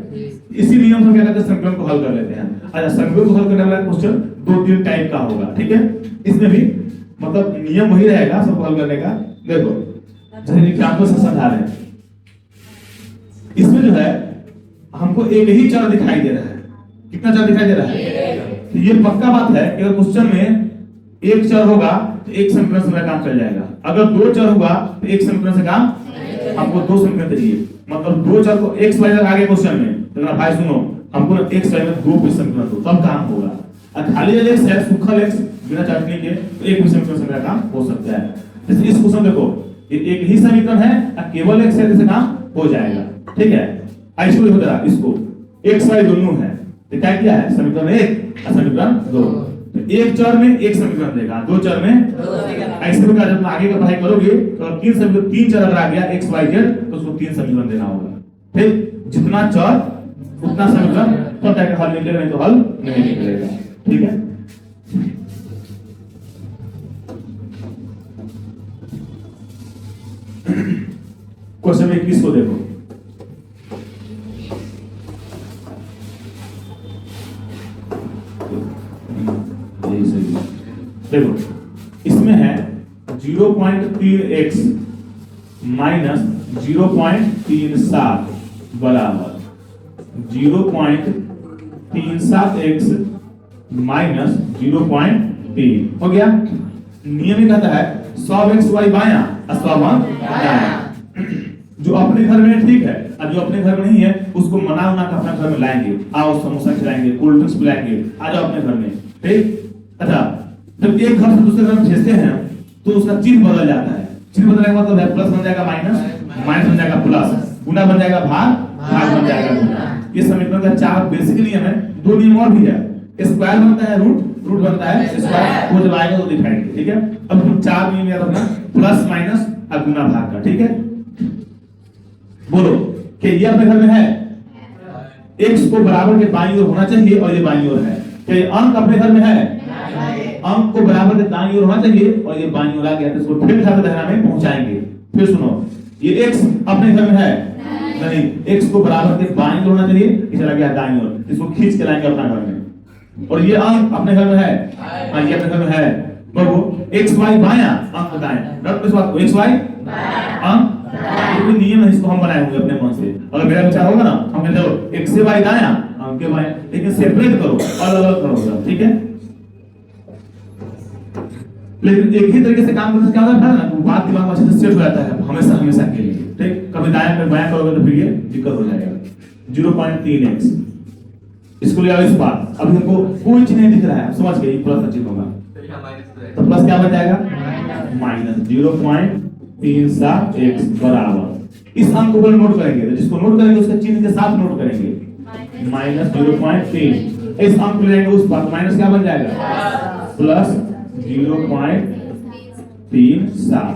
इसी नियम से क्या करते हैं, समीकरण को हल कर लेते हैं। अच्छा, समीकरण को हल करने वाला क्वेश्चन 2-3 टाइप का होगा। ठीक है, इसमें भी मतलब नियम वही रहेगा सबको हल करने का। देखो जैसे एग्जांपल से समझा रहे हैं, इसमें जो है हमको एक ही चर दिखाई दे रहा है। कितना चर दिखाई दे रहा है? तो ये पक्का बात है कि अगर क्वेश्चन में एक चर होगा तो एक समीकरण से मेरा काम चल जाएगा। अगर 2 चर होगा तो एक समीकरण से काम, हमको 2 समीकरण चाहिए। मतलब 2 चर को x y आगे क्वेश्चन में, तो मेरा भाई सुनो, हमको x y में 2 समीकरण दो तब काम होगा। और खाली x है, सूखल x बिना चटनी के, तो एक समीकरण से मेरा काम हो सकता है। जैसे इस क्वेश्चन देखो, ये एक ही समीकरण है और केवल x है, जैसे काम हो जाएगा। ठीक है, ऐसे हो जाएगा। इसको x y दोनों है, तो क्या किया है? समीकरण 1 और समीकरण 2। तो एक चर में एक समीकरण देगा, 2 चर में 2। ऐसे प्रकार जब आगे का पढ़ाई करोगे तो 3 समीकरण, 3 चर अगर आ गया x y z तो उसको 3 समीकरण देना होगा। फिर जितना चर उतना समीकरण, तो तय हल निकलेगा, नहीं तो हल नहीं निकलेगा। ठीक है, क्वेश्चन 21 को देखो। देखो इसमें है 0.3x माइनस 0.37 बराबर 0.37x माइनस 0.3 हो गया। नियम ही कहता है सब x y बायां और सब अंक दायां। जो अपने घर में ठीक है और जो अपने घर में नहीं है उसको मना उना कर अपने घर में लाएंगे। आओ समोसा खिलाएंगे, कोल्ड ड्रिंक्स पिलाएंगे, आ जाओ अपने घर में। ठीक, अच्छा जब एक घर से दूसरे घर में भेजते हैं तो उसका चिन्ह बदल जाता है। चिन्ह बदलने का मतलब है प्लस बन जाएगा माइनस, माइनस बन जाएगा प्लस, गुना बन जाएगा भाग, भाग बन जाएगा गुना। ये समीकरण का चार बेसिक नियम है। दो नियम और भी है, स्क्वायर बनता है रूट, रूट बनता है स्क्वायर, वो जब आएगा तो दिखाएंगे, ठीक है। अब हम चार नियम याद रखना, प्लस माइनस और गुना भाग का, ठीक है। बोलो कि ये अपने घर में है, x को बराबर के बाईं ओर होना चाहिए और ये बाईं ओर है। क्या ये अंक अपने घर में है? अंक को बराबर के दाईं ओर होना चाहिए और ये बाईं ओर आ गया, तो इसको फिर साथ दाहिना में पहुंचाएंगे। फिर सुनो, ये x अपने घर में है नहीं, x को बराबर के बाईं ओर होना चाहिए, ये चला गया दाईं ओर, इसको खींच के लाएंगे अपना घर में। और ये अंक अपने घर में है, हां ये अपने घर में है, बोलो x y बायां अंक दाएं, नोट इस बात को, x y अंक, ये नियम है, इसको हम बनाए होंगे अपने मन से। अगर मेरा विचार होगा ना, हम कहते हो x से y दायां अंक के बाएं, लेकिन सेपरेट करो, अलग अलग करो, ठीक है। लेकिन एक ही तरीके से काम करने से क्या होता है ना, बात दिमाग में अच्छे से सेट हो जाता है हमेशा हमेशा के लिए, ठीक। कभी दायां कभी बायां करोगे तो फिर ये दिक्कत हो जाएगा। 0.3x इसको ले आओ इस बार, अभी हमको कोई चीज नहीं दिख रहा है, समझ गए, प्लस का चिन्ह होगा तो प्लस क्या बन जाएगा माइनस 0.37x बराबर, इस अंक को नोट करेंगे, तो जिसको नोट करेंगे उसके चिन्ह के साथ नोट करेंगे, माइनस 0.3। इस अंक को ले जाएंगे उस पार, माइनस क्या बन जाएगा प्लस 0.37।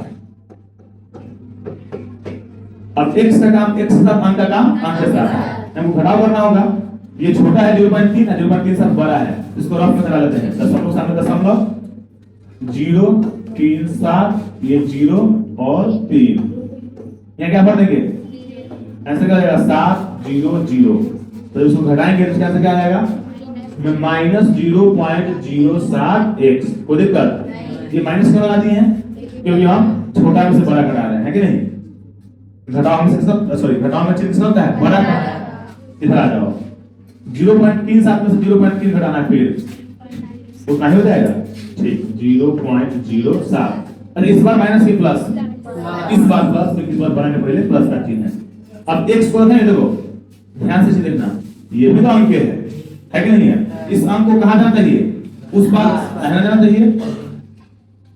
अब x का काम x के साथ, अंक का काम अंक के साथ, हमको घटाव करना होगा। ये छोटा है 0.3 है, 0.3 से बड़ा है, इसको रफ में करा लेते हैं, दशमलव सामने दशमलव 0.37, ये 0 और 3, यहाँ क्या भर देंगे, ऐसे क्या आएगा 700, तो इसको घटाएंगे तो कैसे क्या आएगा माइनस 0.07x। कोई दिक्कत? ये माइनस क्यों लगा दिए हैं, क्योंकि हम छोटा में से बड़ा घटा रहे हैं, है कि नहीं। घटाव में से सब, सॉरी घटाव में चिन्ह होता है बड़ा, इधर आ जाओ, 0.37 में से 0.3 घटाना है, फिर उतना ही हो जाएगा, ठीक 0.07। अरे इस बार माइनस की प्लस, इस बार प्लस, तो इस बार बढ़ाने पहले प्लस का चिन्ह है। अब x को रखना है, देखो ध्यान से देखना, ये भी तो अंक है कि नहीं है। इस अंक को कहां जाना चाहिए, उस पार दाहिना जाना चाहिए।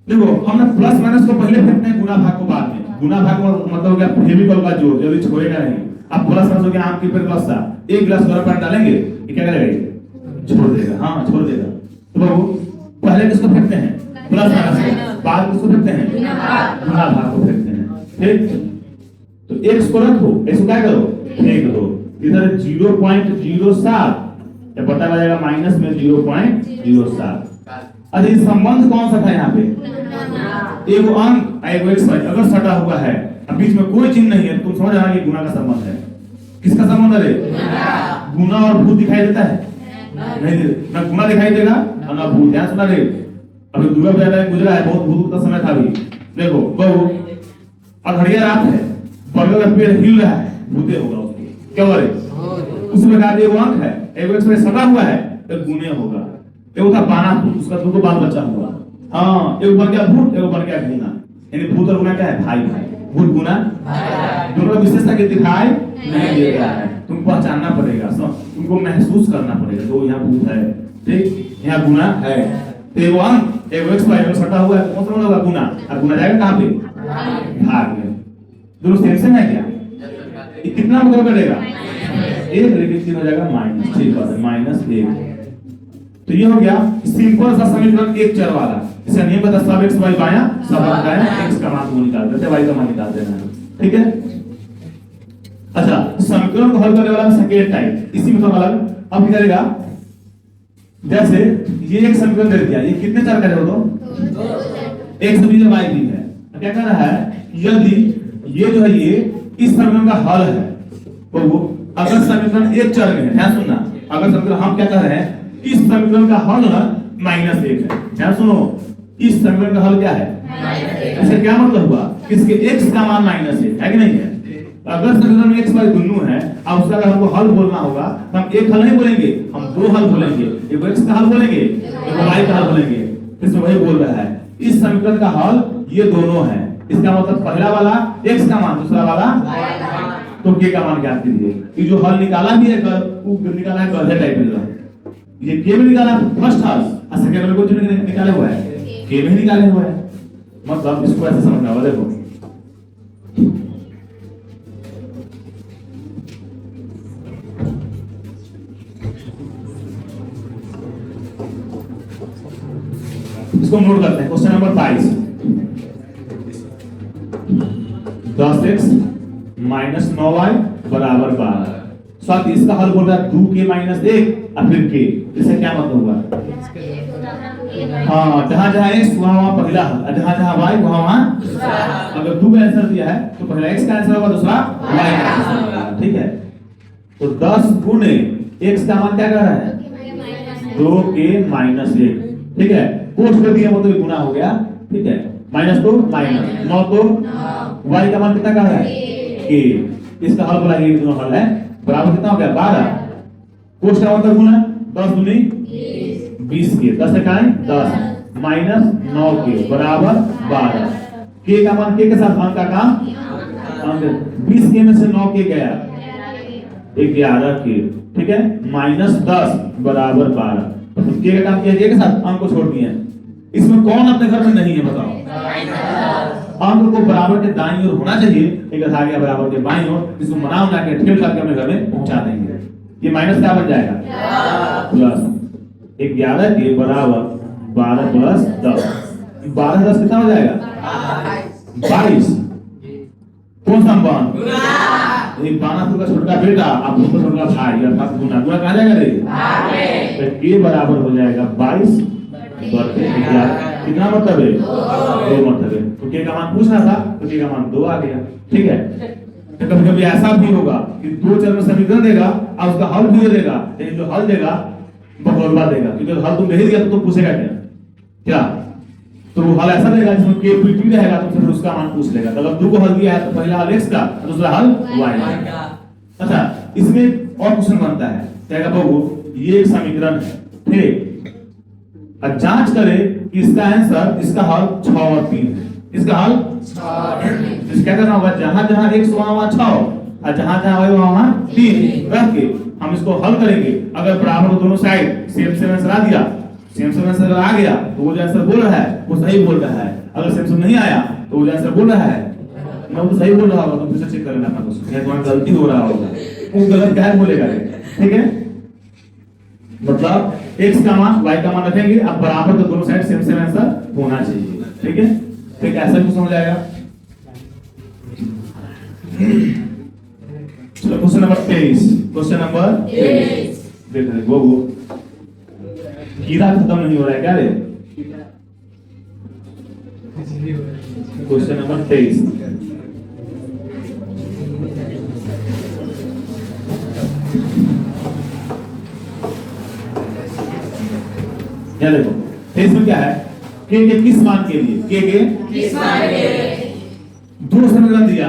देखो हमने प्लस माइनस को पहले फेंकते हैं, गुना भाग को बाद में। गुना भाग का मतलब हो गया फेविकॉल का जोड़, जल्दी छोड़ेगा नहीं। अब प्लस माइनस हो गया, आम की पेड़ प्लस था, एक गिलास गर्म पानी डालेंगे, ये क्या करेगा छोड़ देगा, हाँ छोड़ देगा। तो बाबू पहले किसको फेंकते हैं प्लस माइनस को, बाद किसको फेंकते हैं गुना भाग को फेंकते हैं, ठीक। तो x को रखो, इसको क्या करो फेंक दो, इधर 0.07 ये पता लगेगा माइनस में 0.07। अच्छा ये संबंध कौन सा था यहाँ पे, एगो अंक एगो x y अगर सटा हुआ है, अब बीच में कोई चिन्ह नहीं है, तुम समझ आना ये गुना का संबंध है। किसका संबंध है, गुना और भूत दिखाई देता है नहीं, ना गुना दिखाई देगा और ना भूत। ध्यान सुना रे, अभी दुर्गा पूजा गुजरा है, बहुत भूत का समय था अभी। देखो बहु अधड़िया रात है, बरगद का पेड़ हिल रहा है, भूते होगा उसको, क्या बोले उस प्रकार एगो अंक है, एगो x y सटा हुआ है तो गुने होगा। एगो था बाना, उसका दो बाल बचा हुआ, हाँ एगो बन गया भूत, एगो बन गया गुना। यानी भूत और गुना क्या है, भाई भाई, भूत गुना दोनों विशेषता के दिखाई नहीं दे रहा है, तुमको पहचानना पड़ेगा, तुमको महसूस करना पड़ेगा, जो यहाँ भूत है ठीक, यहाँ गुना है। तो एगो अंक एगो x y एगो सटा हुआ है, कौन सा होगा गुना, और गुना जाएगा कहाँ पे भाग में। दोनों सेम सेम है क्या, ये कितना मतलब करेगा एक, लेकिन हो जाएगा माइनस, ठीक बात है -1। तो ये हो गया सिंपल सा समीकरण एक चर वाला। इसे नियम बता, सब x y बायां सब दायां, x का मान को निकाल देते, y का मान निकाल देना है, ठीक है। अच्छा समीकरण को हल करने वाला सेकंड टाइप, इसी में थोड़ा अलग। अब क्या करेगा, जैसे ये एक समीकरण दे दिया, ये कितने चर का है, वो तो x भी है y भी है। क्या कह रहा है, यदि ये जो है ये इस समीकरण का हल है, तो वो अगर समीकरण एक चर में है, ध्यान सुनना, अगर समीकरण हम क्या कह रहे हैं, इस समीकरण का हल -1 है, ध्यान सुनो, इस समीकरण का हल क्या है इससे क्या मतलब हुआ, इसके x का मान -1 है कि नहीं है। अगर समीकरण में x y दोनों है और उसका अगर हमको हल बोलना होगा तो हम एक हल नहीं बोलेंगे, हम दो हल बोलेंगे, एक x का हल बोलेंगे, एक y का हल बोलेंगे। इसमें वही बोल रहा है, इस समीकरण का हल ये दोनों है, इसका मतलब पहला वाला x का मान, दूसरा वाला तो k का मान ज्ञात कीजिए। ये जो हल निकाला भी है वो निकाला है गधे टाइप में, ये k में निकाला फर्स्ट हल, और सेकंड में कुछ निकाले हुआ है, k में निकाले हुआ है। मतलब इसको ऐसे समझना होगा, देखो इसको नोट करते हैं। Question number 22, 10x minus 9y बराबर 12। स्वाति इसका हल बोल रहा है 2k माइनस 1 और फिर k। इससे क्या मतलब हुआ? हाँ, जहां जहां x वहां वहां पहला हल, जहां जहां y वहां वहां दूसरा। अगर 2 का आंसर दिया है तो पहला x का आंसर होगा, दूसरा y का आंसर होगा। ठीक है, तो 10 गुने x का मान क्या कर रहा है? 2k minus 1। ठीक है, कोष्ठ कर दिया वो तो गुना हो गया। ठीक है, माइनस तो माइनस 9 तो y का मान कितना कर रहा है? k। इसका हल बोला, ये दोनों हल है बराबर कितना हो गया? 12। कोष्ठ का मतलब गुना 10 गुनी 20 के 10 का 10 माइनस 9 के बराबर 12। के का मान के साथ अंक का काम 20 के में से 9 के गया 11 के। ठीक है, माइनस 10 बराबर 12। तो के का काम किया के साथ अंक को छोड़ दिए। इसमें कौन अपने घर में नहीं है बताओ? अंक को बराबर के दाईं ओर होना चाहिए, एक आ गया बराबर के बाईं ओर, इसको मना के ठेल करके अपने घर में पहुंचा देंगे। ये माइनस क्या बन जाएगा? प्लस 11 के बराबर 12 प्लस 10। 12 10 कितना हो जाएगा? 22। कौन सा मान? एक 12 का छोटा बेटा, आप उसको छोटा भाई, अर्थात गुना। गुना कहां जाएगा रे? तो के बराबर हो जाएगा 22 बटे 11। कितना मतलब है? 2 मतलब है। तो के का मान पूछना था तो के का मान 2 आ गया। ठीक है, तो कभी कभी ऐसा भी होगा कि 2 चर में समीकरण देगा और उसका हल भी देगा, लेकिन जो हल देगा बहुलवा देगा, क्योंकि हल तुम नहीं दिया तो पूछेगा क्या? तो वो हल ऐसा देगा जिसमें के पीटी रहेगा, तो फिर उसका मान पूछ लेगा। अगर 2 को हल दिया है तो पहला हल x का, दूसरा हल y का। अच्छा, इसमें और क्वेश्चन बनता है, क्या बाबू ये एक समीकरण है, ठीक, और जांच करें कि इसका आंसर, इसका हल 6 और 3 है। इसका हल 6। क्या करना होगा? जहां जहां x वहां वहां 6 और जहां जहां y वहां वहां 3 रख के हम इसको हल करेंगे। अगर बराबर हो दोनों साइड, सेम सेम आंसर आ दिया, सेम सेम आंसर आ गया तो वो जो आंसर बोल रहा है वो सही बोल रहा है। अगर सेम सेम नहीं आया तो वो जो आंसर बोल रहा है मैं तो सही बोल रहा होगा, तो फिर से चेक करना अपना क्वेश्चन, या तुम्हारा गलती हो रहा होगा, वो गलत क्या है बोलेगा। ठीक है, मतलब x का मान y का मान रखेंगे, अब बराबर तो दोनों साइड सेम सेम आंसर होना चाहिए। ठीक है, तो ऐसा भी समझ आएगा। चलो क्वेश्चन नंबर 23। क्वेश्चन नंबर 23 देख रहे वो कीड़ा खत्म नहीं हो रहा है क्या रे? Question number 23। क्या देखो, इसमें क्या है? के किस मान के लिए? के किस मान के लिए? 2 समीकरण दिया,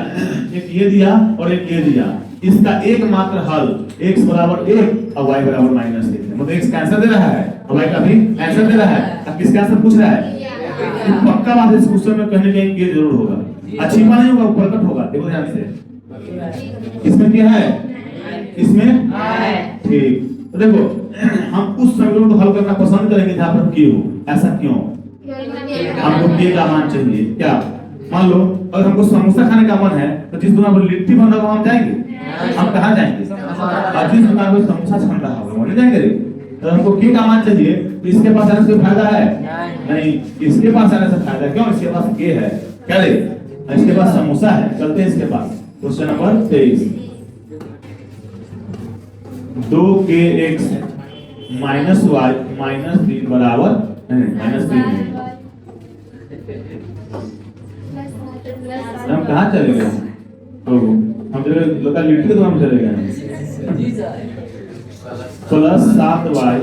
एक ये दिया और एक ये दिया। इसका एकमात्र हल x बराबर 1 और y बराबर -1 मतलब x का आंसर दे रहा है और y का भी आंसर दे रहा है। अब किसका आंसर पूछ रहा है? पक्का बात है, इस क्वेश्चन में कहीं ना कहीं ये जरूर होगा, अच्छी बात नहीं होगा, प्रकट होगा। देखो ध्यान से, इसमें क्या है? इसमें ठीक। तो देखो, हम उस समीकरण को हल करना पसंद करेंगे जहां पर के हो। ऐसा क्यों? हमको के का मान चाहिए। क्या मान लो अगर हमको समोसा खाने का मन है तो जिस दुकान पर लिट्टी बन रहा है हम जाएंगे? हम कहाँ जाएंगे? और जिस दुकान पर समोसा छन रहा होगा वहीं जाएंगे। तो हमको के का मान चाहिए, तो इसके पास आने से फायदा है नहीं, इसके पास आने से फायदा क्यों? इसके पास के है क्या रे? इसके पास समोसा है, चलते हैं इसके पास। Question number 23। 2kx माइनस y माइनस 3 बराबर -3। हम कहाँ चले गए? तो हम चले लोकल लिट्टी तो हम चले गए। प्लस 7y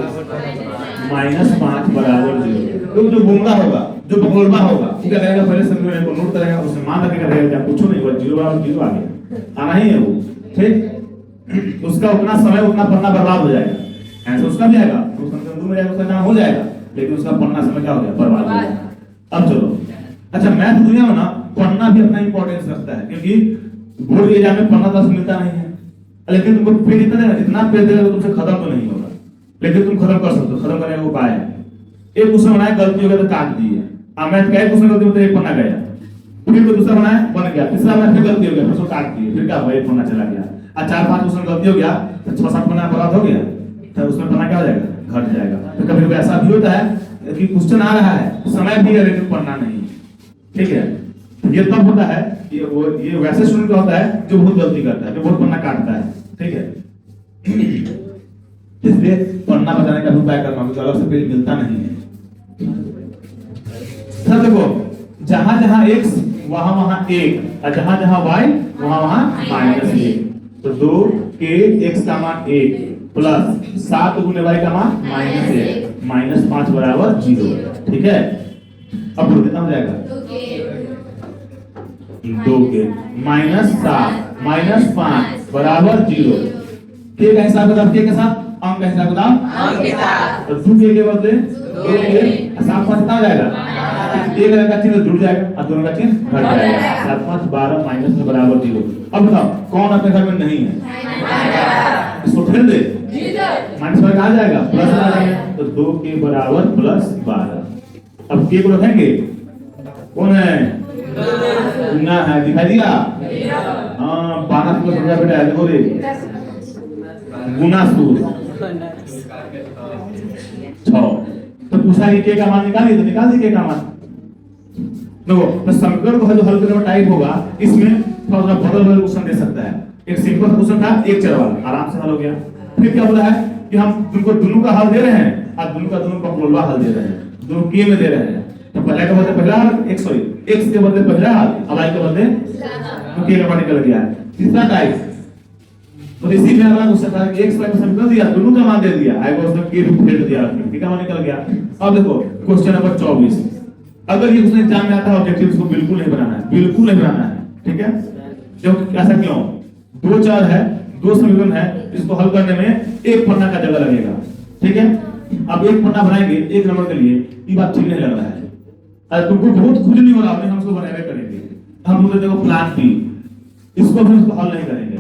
माइनस 5 बराबर 0। तो जो गुंगा होगा, जो बगोलमा होगा, क्या करेगा? पहले समीकरण को नोट करेगा, उसमें मान रखेगा, रहेगा कुछ नहीं हुआ, 0 बराबर 0 आ गया, आना ही है वो। ठीक, उसका उतना समय उतना पढ़ना बर्बाद हो जाएगा। ऐसे उसका भी आएगा, तो समीकरण 2 में जाएगा, उसका काम हो जाएगा, लेकिन उसका पढ़ना समय क्या हो गया? बर्बाद हो जाएगा। अब चलो, अच्छा मैथ दुनिया में ना पढ़ना भी अपना इंपॉर्टेंस रखता है, क्योंकि बोर्ड के एग्जाम में पढ़ना तो मिलता नहीं है, लेकिन तुमको पेज इतना पेज देगा तो तुमसे खत्म तो नहीं होगा, लेकिन तुम खत्म कर सकते हो। खत्म करने का उपाय है, एक क्वेश्चन बनाया गलती हो गया तो काट दिए, मैथ का एक क्वेश्चन गलती होता है एक पन्ना गया, फिर कोई दूसरा बनाया बन गया, तीसरा मैथ में गलती हो गया फिर उसको काट दिए, फिर क्या हुआ? एक पन्ना चला गया। और 4-5 क्वेश्चन गलती हो गया तो 6-7 पन्ना बर्बाद हो गया, तो उसमें पन्ना क्या हो जाएगा? घट जाएगा। तो कभी कभी ऐसा भी होता है कि क्वेश्चन आ रहा है समय भी है लेकिन पढ़ना नहीं, ठीक है। ये तब होता है ये वैसे स्टूडेंट का होता है जो बहुत गलती करता है, जो बहुत पन्ना काटता है, ठीक है। इसलिए पन्ना बचाने का उपाय करना होगा, अलग से पेज मिलता नहीं है। सर देखो, जहां जहां x वहां वहां 1 और जहां जहां y वहां वहां -1। तो 2 के x का मान 1 प्लस 7 गुने y का मान -1 -5 बराबर 0, ठीक है। अब कितना हो जाएगा 2 के -7 -5 बराबर 0। के का हिसाब किताब के साथ, अंक का हिसाब किताब तो 2 के बदले 2 के 7 5 कितना हो जाएगा, एक का चिन्ह जुड़ जाएगा और दोनों का चिन्ह घट जाएगा। 7 5 12 माइनस में बराबर 0। अब बताओ कौन अपने घर में नहीं है, इसको फेल दे, माइनस में कहां जाएगा, प्लस आ जाएगा। तो 2 के बराबर +12। अब के को रखेंगे, कौन है, गुना है, दिखाई दिया, हाँ 12 को समझा बेटा है, देखो रे गुना सूत्र 6। तो पूछा कि के का मान निकालिए, तो निकाल दीजिए के का मान। देखो तो समीकरण को हल करने में टाइप होगा, इसमें थोड़ा सा बदल क्वेश्चन दे सकता है। एक सिंपल सा क्वेश्चन था, एक चर वाला, आराम से हल हो गया। फिर क्या बोला है कि हम तुमको दोनों का हल दे रहे हैं और दोनों का बोलवा हल दे रहे हैं, दोनों के में दे रहे हैं। तो पहले के बदले पहला हल, x के बदले पहला हल, अब y के बदले तो के का मान निकल गया है। तीसरा टाइप तो इसी में अगला क्वेश्चन था कि x y को समीकरण दिया, दोनों का मान दे दिया, i को उसने के रूप फेट दिया, के का मान निकल गया। अब देखो क्वेश्चन नंबर 24, अगर ये क्वेश्चन एग्जाम में आता है ऑब्जेक्टिव इसको बिल्कुल नहीं बनाना है, बिल्कुल नहीं बनाना है, ठीक है। क्यों, ऐसा क्यों, दो चर है, दो समीकरण है, इसको हल करने में एक पन्ना का जगह लगेगा, ठीक है। अब एक पन्ना बनाएंगे एक नंबर के लिए, ये बात ठीक नहीं लग रहा है, अरे तुमको बहुत खुद नहीं हो रहा, हम इसको बनाए करेंगे। हम बोलते देखो प्लान बी, इसको हम इसको हल नहीं करेंगे,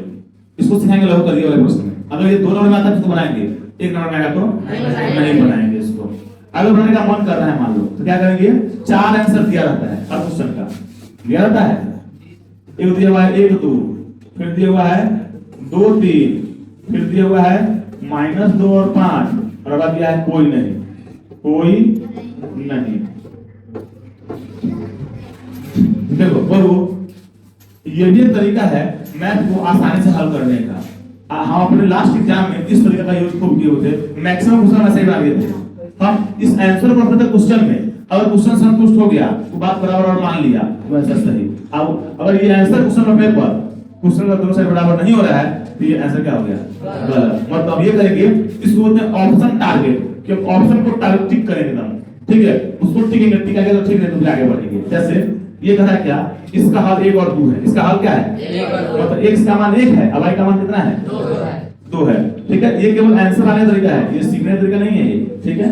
इसको सिखाएंगे लघु कर दिया वाले प्रश्न में। अगर ये 2 नंबर में आता है तो बनाएंगे, 1 नंबर में आएगा तो नहीं बनाएंगे इसको। अगर बनाने का मन कर रहा है मान लो, तो क्या करेंगे, 4 आंसर दिया रहता है हर क्वेश्चन का, दिया रहता है, एक दिया हुआ है 1 2, फिर दिया हुआ है 2 3, फिर दिया हुआ है -2 और 5, और अगर दिया है कोई नहीं, कोई नहीं। देखो बड़ो ये भी तरीका है मैथ को आसानी से हल करने का। हम अपने लास्ट एग्जाम में इस तरीके का यूज खूब किए होते, मैक्सिमम क्वेश्चन ऐसे ही बना दिए थे। हम इस आंसर को करते थे क्वेश्चन में, अगर क्वेश्चन संतुष्ट हो गया तो बात बराबर और मान लिया तो आंसर सही। अब अगर ये आंसर क्वेश्चन पेपर पर क्वेश्चन का दोनों साइड बराबर नहीं हो रहा है तो ये आंसर क्या हो गया, गलत। मतलब ये करेंगे, इसको बोलते हैं ऑप्शन टारगेट, कि ऑप्शन को टारगेट टिक करेंगे एकदम, ठीक है, उसको टिकेंगे, टिक आगे तो ठीक है, तो आगे बढ़ेंगे। जैसे ये कहा क्या, इसका हल 1 और 2 है, इसका हल क्या है, मतलब x का मान 1 है, अब y का मान कितना है, 2 है, ठीक है। ये केवल आंसर आने का तरीका है, ये सीखने का तरीका नहीं है ये, ठीक है।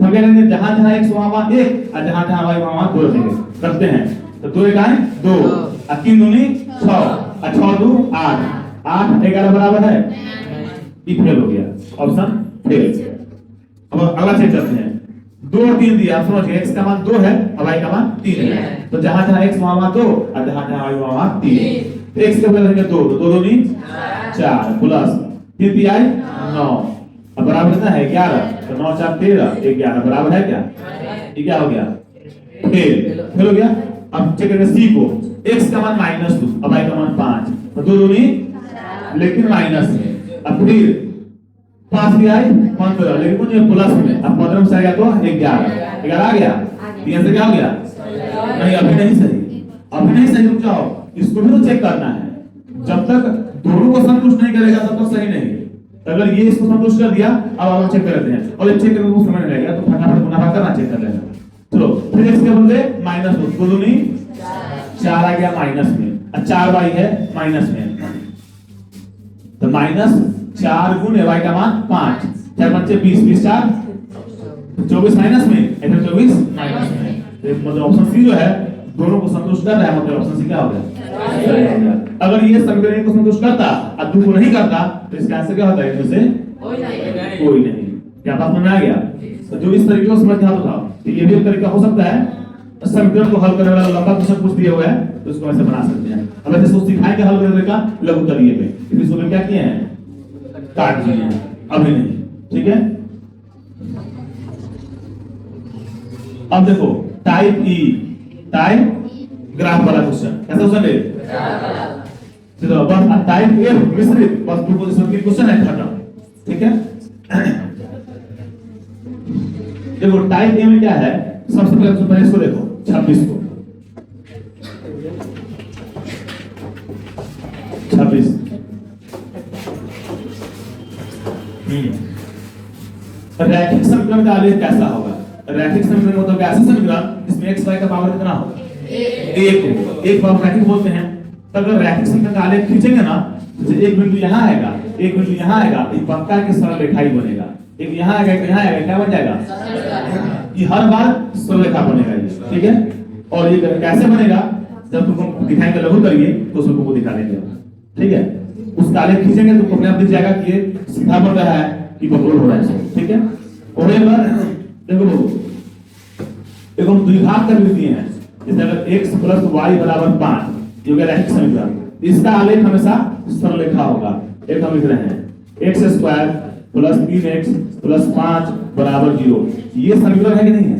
हम क्या करेंगे, जहां जहां x वहां वहां 1 और जहां जहां y वहां वहां 2 रखेंगे, करते हैं। तो 2 1 2 और 3 दूनी 6 और 6 2 8, 8 11 बराबर है, ये फेल हो गया, ऑप्शन फेल। अब अगला चेक करते हैं, 2 और 3 दिया, समझिए x का मान 2 है और y का मान 3 है, तो जहां जहां x वहां वहां 2 और जहां जहां y वहां वहां 3, तो x के बदले 2 तो 2 दूनी 4 प्लस 3 3 आई 9, अब बराबर कितना है 11, तो 9 4 13 11 बराबर है क्या, ये क्या हो गया, फेल हो गया। अब चेक करेंगे c को, x का मान -2 और y का मान 5, तो 2 दूनी लेकिन माइनस में, अब फिर 5 भी आई 15 लेकिन मुझे प्लस में, अब 15 से आ गया तो 11 आ गया, ये आंसर क्या हो गया, नहीं अभी नहीं सही, अभी नहीं सही, रुक जाओ, इसको भी तो चेक करना है। जब तक दोनों को संतुष्ट नहीं करेगा तब तक सही नहीं। अगर ये इसको संतुष्ट कर दिया, अब हम चेक कर लेते हैं, और ये चेक करने को समय नहीं लगेगा, तो फटाफट मुनाफा करना चेक कर लेना। चलो फिर x के बदले -2 2 दूनी 4 आ गया माइनस में, और 4y है माइनस में, तो -4 गुने y का मान 5, 4 5 20 20 4 24 माइनस में, इधर 24 माइनस में, मतलब ऑप्शन सी जो है दोनों को संतुष्ट कर रहा है, मतलब ऑप्शन सी क्या हो गया। अगर ये समीकरण को संतुष्ट करता और 2 को नहीं करता तो इसका आंसर क्या होता है, इनमें से कोई नहीं। क्या बात समझ में आ गया। तो जो इस तरीके को समझ हाथ उठाओ, तो ये भी एक तरीका हो सकता है, समीकरण को हल करने वाला लंबा क्वेश्चन पूछ दिया हुआ है तो इसको ऐसे बना सकते हैं। अब ऐसे सोच सिखाएंगे हल करने का लघु तरीके में, इसको क्या किए हैं, काट दिए हैं, अभी नहीं, ठीक है। अब देखो टाइप ई, टाइप ग्राफ वाला क्वेश्चन, कैसा क्वेश्चन है? चलो बस टाइप ए मिश्रित, बस दो पोजीशन की क्वेश्चन है, खत्म। ठीक है, देखो टाइप ए में क्या है, सबसे पहले इसको देखो 26 को, 26 रैखिक समीकरण का आलेख कैसा होगा? रैखिक समीकरण मतलब ऐसा समीकरण जिसमें x y का पावर कितना हो? 1 एक पावर रैखिक बोलते हैं। तो अगर रैखिक समीकरण का आलेख खींचेंगे ना, जैसे एक बिंदु यहाँ आएगा, एक बिंदु यहाँ आएगा, एक पक्का के सरल रेखा ही बनेगा। एक यहाँ आएगा, एक यहाँ आएगा, क्या बन जाएगा? ये हर बार सरल रेखा बनेगा ये, ठीक है। और ये कैसे बनेगा, जब तुमको दिखाएंगे लघु करिए तो तुमको दिखा देंगे, ठीक है। उसका आलेख खींचेंगे तो अपने आप दिख जाएगा कि ये सीधा बन रहा है कि बबूल हो रहा है, ठीक है। और एक बार देखो देखो द्विघात कर लेते हैं, जैसे अगर x + y = 5, ये हो गया रैखिक समीकरण। इसका आलेख हमेशा सरल रेखा होगा। एक हम लिख रहे हैं x² + 3x + 5 = 0। ये समीकरण है कि नहीं है?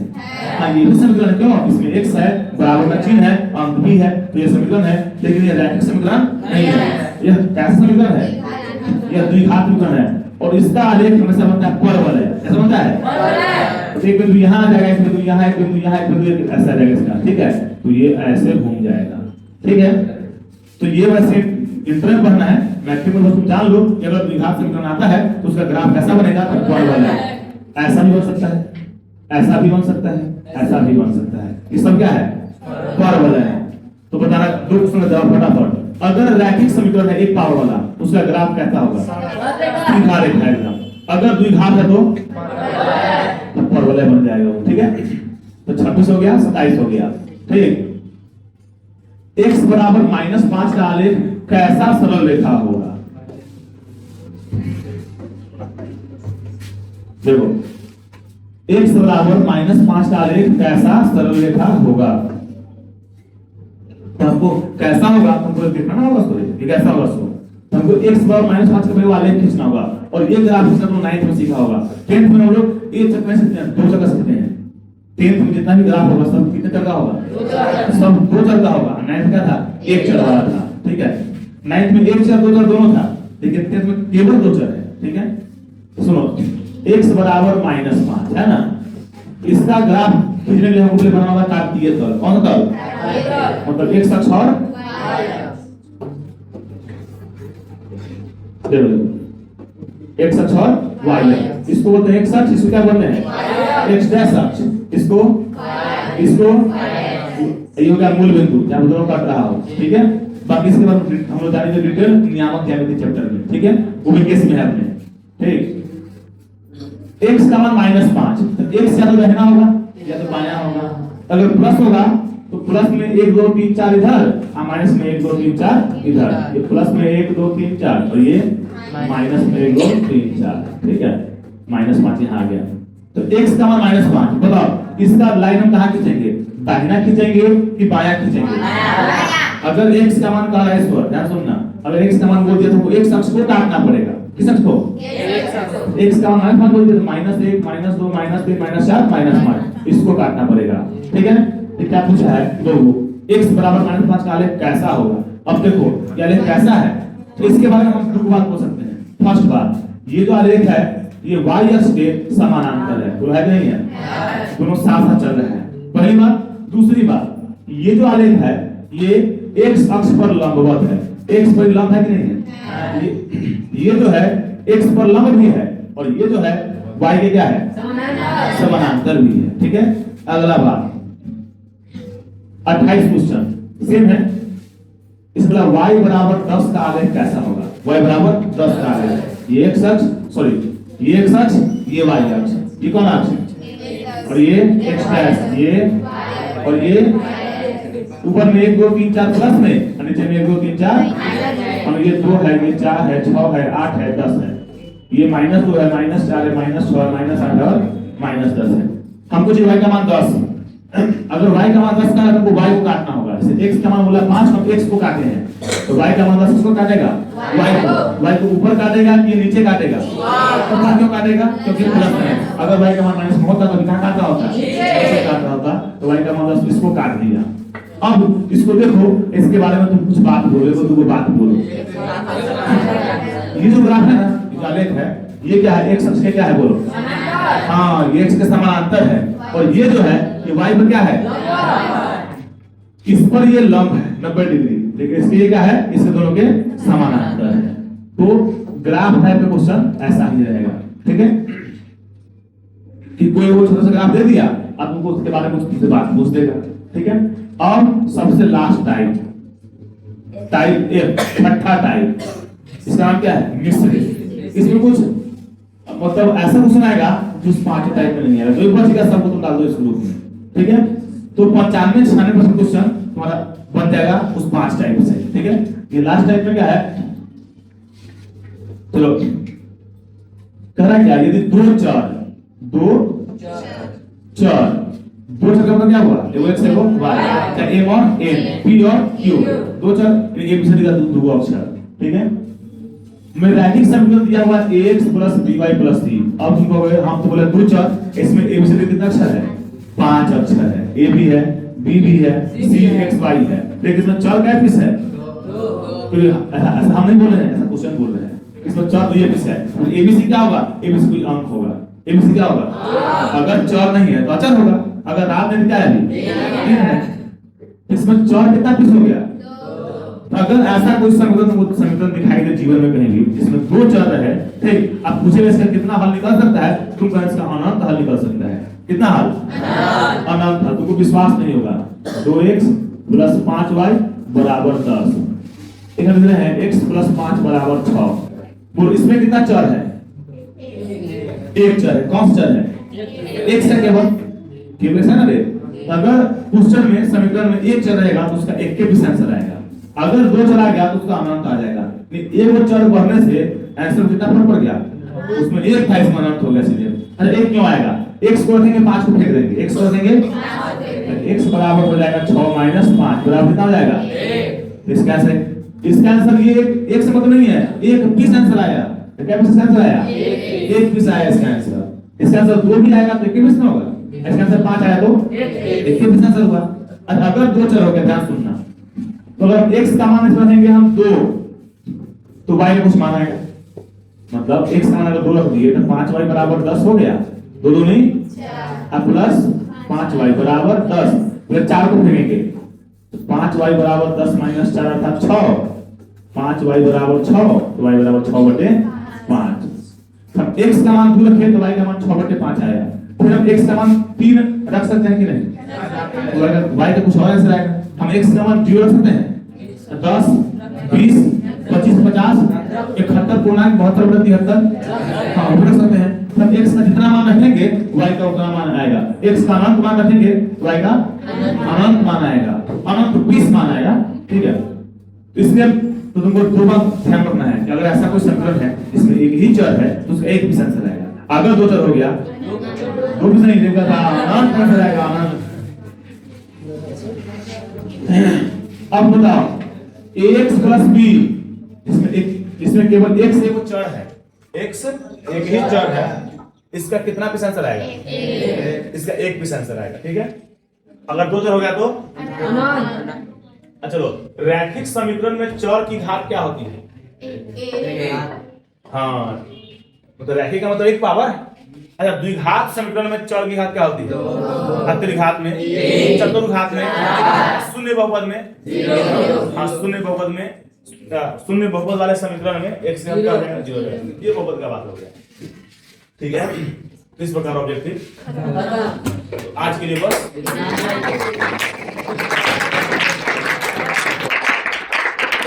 हाँ, ये भी समीकरण है। क्यों? इसमें x है, बराबर का चिन्ह है, अंक भी है, तो ये समीकरण है। लेकिन ये रैखिक समीकरण नहीं है। यह कैसा समीकरण है? यह द्विघात समीकरण है। और इसका आलेख हमेशा बनता है परवल है। कैसा बनता है? तो एक बिंदु यहाँ आ जाएगा, एक बिंदु यहाँ, एक बिंदु यहाँ, एक बिंदु ऐसा आ जाएगा इसका, ठीक है। तो ये ऐसे घूम जाएगा, ठीक है। तो ये वैसे इंटरनल बनना है, मैक्सिमम बस तुम जान लो कि अगर द्विघात समीकरण आता है तो उसका ग्राफ कैसा बनेगा? परवल है। ऐसा भी बन सकता है, ऐसा भी बन सकता है, ऐसा भी बन सकता है। ये सब क्या है? परवल है। तो बताना दो क्वेश्चन का जवाब फटाफट। अगर रैखिक समीकरण है एक पावर वाला, उसका ग्राफ कैसा होगा? सीधा रेखा एकदम। अगर द्विघात है तो परवलय बन जाएगा वो, ठीक है। तो 26 हो गया, 27 हो गया, ठीक। x = -5 का आलेख कैसा सरल रेखा होगा? देखो x = -5 का आलेख कैसा सरल रेखा होगा? हमको कैसा होगा, तुमको देखना होगा उसको, ये कैसा होगा उसको। हमको x = -5 का पहले आलेख खींचना होगा। और ये ग्राफ इसका तो 9th में सीखा होगा। 10th में हम लोग एक चक्कर सकते हैं, दो चक्कर सकते हैं। 10th में जितना भी ग्राफ होगा सब कितने चक्कर होगा? सब दो चक्कर होगा। 9th का था एक चक्कर वाला था, ठीक है। 9th में एक चक्कर दो चक्कर दोनों था, लेकिन 10th में केवल दो चक्कर है, ठीक है। सुनो, x = -5 है ना, इसका ग्राफ खींचने के लिए हमको बनाना होगा कार्तीय तल। कौन सा तल? मतलब x अक्ष और x अक्ष और y अक्ष। इसको बोलते हैं x अक्ष, इसको क्या बोलते हैं? x डैश अक्ष। इसको ये हो गया मूल बिंदु जहां दोनों काट रहा हो, ठीक है। बाकी इसके बाद हम लोग जानेंगे डिटेल नियामक ज्यामिति चैप्टर में, ठीक है। वो भी केस में है अपने, ठीक। x का मान -5, तो x या तो रहना होगा या तो बायां होगा। अगर प्लस होगा तो प्लस में 1 2 3 4 इधर, और माइनस में 1 2 3 4 इधर। ये प्लस में 1 2 3 4 और ये माइनस में 1 2 3 4, ठीक है। -5 यहाँ आ गया। तो x का मान -5, बताओ इसका लाइन हम कहाँ खींचेंगे? दाहिना खींचेंगे कि बायां खींचेंगे? अगर x का मान कहा है इस पर ध्यान सुनना, अगर x का मान बोल दिया तो x अक्ष को काटना पड़ेगा। किस अक्ष को? x का मान -5 बोल दिया तो -1 -2 -3 -4 -5, इसको काटना पड़ेगा, ठीक है। ये क्या पूछा है? दो x = -5 का आलेख कैसा होगा? अब देखो ये आलेख कैसा है, तो इसके बारे में हम दो बात बोल सकते हैं। फर्स्ट बात, ये जो आलेख है ये y अक्ष के समानांतर है, तो है कि नहीं है? दोनों साथ साथ चल रहे हैं, पहली बात। दूसरी बात, ये जो आलेख है ये x अक्ष पर लंबवत है। x पर लंब है कि नहीं है? ये जो है x पर लंब भी है और ये जो है y के क्या है? समानांतर भी है, ठीक है। अगला बात 28 क्वेश्चन सेम है। इसका y = 10 का आलेख कैसा होगा? y = 10 का आलेख, ये x अक्ष, सॉरी ये x अक्ष, ये y अक्ष, ये कौन अक्ष? और ये x डैश, ये और ये ऊपर में 1 2 3 4 प्लस में, और नीचे में 1 2 3 4, और ये 2 है, ये 4 है, 6 है, 8 है, 10 है। ये -2 है, -4 है, -6 है, -8 और -10 है। हमको चाहिए y का मान 10। अगर y का मान 10 का है तो y को काटना होगा। जैसे x का मान बोला 5, हम x को काटे हैं, तो y का मान 10 किसको काटेगा? y को ऊपर काटेगा कि नीचे काटेगा? ऊपर क्यों काटेगा? क्योंकि प्लस है। अगर y का मान माइनस होता तो कहां काटता होता? नीचे काटता होता। इसको काट दिया। अब इसको देखो, इसके बारे में तुम कुछ बात बोलो, तो तुम बात बोलो। ये जो ग्राफ है ना, ये आलेख है, ये क्या है? एक्स अक्ष के क्या है बोलो? हाँ, ये एक्स के समानांतर है, और ये जो है ये वाई पर क्या है? इस पर ये लंब है 90 डिग्री, लेकिन इसके ये क्या है? इसके दोनों के समानांतर है। तो ग्राफ टाइप का क्वेश्चन ऐसा ही रहेगा, ठीक है? कि कोई वो छोटा सा ग्राफ दे दिया, अब तुमको उसके बारे में कुछ बात पूछ देगा, ठीक है? अब सबसे लास्ट टाइप, टाइप ए, छठा टाइप, इसका नाम क्या है? मिश्र। इसमें कुछ मतलब ऐसा क्वेश्चन आएगा जो 5 टाइप में नहीं आएगा, जो बच गया सबको तुम डाल दो इस ग्रुप में, ठीक है? तो 95-96% क्वेश्चन तुम्हारा बन जाएगा उस 5 टाइप से, ठीक है? ये लास्ट टाइप में क्या है? चलो, कह रहा क्या? यदि दो चर का क्या हुआ? एगो एक्स एगो वाई, क्या m और n, p और q, दो चर एबीसीडी का दो अक्षर, ठीक है? मैं रैखिक समीकरण दिया हुआ ax + by + c। अब तुमको हम तो बोले दो चर, इसमें एबीसीडी कितना अक्षर है? 5 अक्षर है, a भी है, b भी है, c x y है, लेकिन इसमें चर क्या किस है? फिर ऐसा हम नहीं बोल रहे हैं, ऐसा क्वेश्चन बोल रहे हैं। इसमें चर तो ये किस है? एबीसी क्या होगा? एबीसी कोई अंक होगा, एबीसी क्या होगा? अगर चर नहीं है तो अचर होगा, अगर रात में क्या है? इसमें चर कितना पीस हो गया? अगर ऐसा कोई समीकरण दिखाई दे जीवन में कहीं भी जिसमें दो चर है, ठीक? आप पूछेगा इसका कितना हल निकल सकता है, तुम कहें इसका अनंत हल निकल सकता है। कितना हल? अनंत हल। तुमको विश्वास नहीं होगा। 2x + 5y = 10। एक लिख रहे हैं x + 5 = 6। बोलो इसमें कितना चर है? एक चर है। कौन सा चर है? x है केवल है ना रे। अगर क्वेश्चन में समीकरण में एक चर रहेगा तो उसका एक के पीछे आंसर आएगा, अगर दो चर आ गया तो उसका अनंत आ जाएगा। एक और चर बढ़ने से आंसर कितना फर्क पड़ गया? उसमें एक था, इसमें अनंत हो गया सीधे। अरे एक क्यों आएगा? x को रखेंगे 5 को फेंक देंगे, x को रखेंगे x बराबर हो जाएगा 6 - 5 बराबर कितना हो जाएगा? इसका आंसर ये एक से मतलब नहीं है, एक पीस आंसर आया। क्या पीस आंसर आया? एक पीस आया इसका आंसर। इसका आंसर 2 भी आएगा तो एक पीस ना होगा। इसका आंसर 5 आया तो एक पीस आंसर हुआ। अगर दो चर हो गया, ध्यान सुनना, तो अगर x का मान इसमें रखेंगे हम 2 तो y का कुछ मान आएगा, मतलब x का मान अगर 2 रख दिए तो 5y = 10 हो गया। 2 2 नहीं अब प्लस 5y = 10, फिर 4 को फेंकेंगे तो 5y = 10 - 4 अर्थात 6। 5y = 6 तो y = 6/5। हम x का मान 2 रखें तो y का मान 6/5 आया। फिर हम x का मान 3 रख सकते हैं कि नहीं? तो y का कुछ और आंसर आएगा। हम x का मान 0 रख सकते हैं? 10 20 25 50 71 पूर्णांक 72/73 हाँ रख सकते हैं। तब x का जितना मान रखेंगे y का उतना मान आएगा। x का अनंत मान रखेंगे y का अनंत मान आएगा, अनंत 20 मान आएगा, ठीक है? तो इसलिए तो तुमको दो बात ध्यान रखना है कि अगर ऐसा कोई समीकरण है जिसमें एक ही चर है तो उसका एक पीस आंसर आएगा। अगर दो चर हो गया, दो पीस नहीं देगा, अनंत आंसर आएगा, अनंत। अब बताओ ax + b, इसमें केवल x एक चर है, x एक ही चर है, इसका कितना पीस आंसर आएगा? इसका एक पीस आंसर आएगा, ठीक है? अगर दो चर हो गया तो चलो, रैखिक समीकरण में चर की घात क्या होती है? हाँ, तो रैखिक का मतलब एक पावर। अच्छा, द्विघात समीकरण में चर की घात क्या होती है? त्रिघात में, चतुर्घात में, शून्य बहुपद में, हाँ शून्य बहुपद में, शून्य बहुपद वाले समीकरण में एक से हम क्या हो जाएगा? 0 रहेगा। ये बहुपद का बात हो गया, ठीक है? इस प्रकार ऑब्जेक्टिव आज के लिए बस।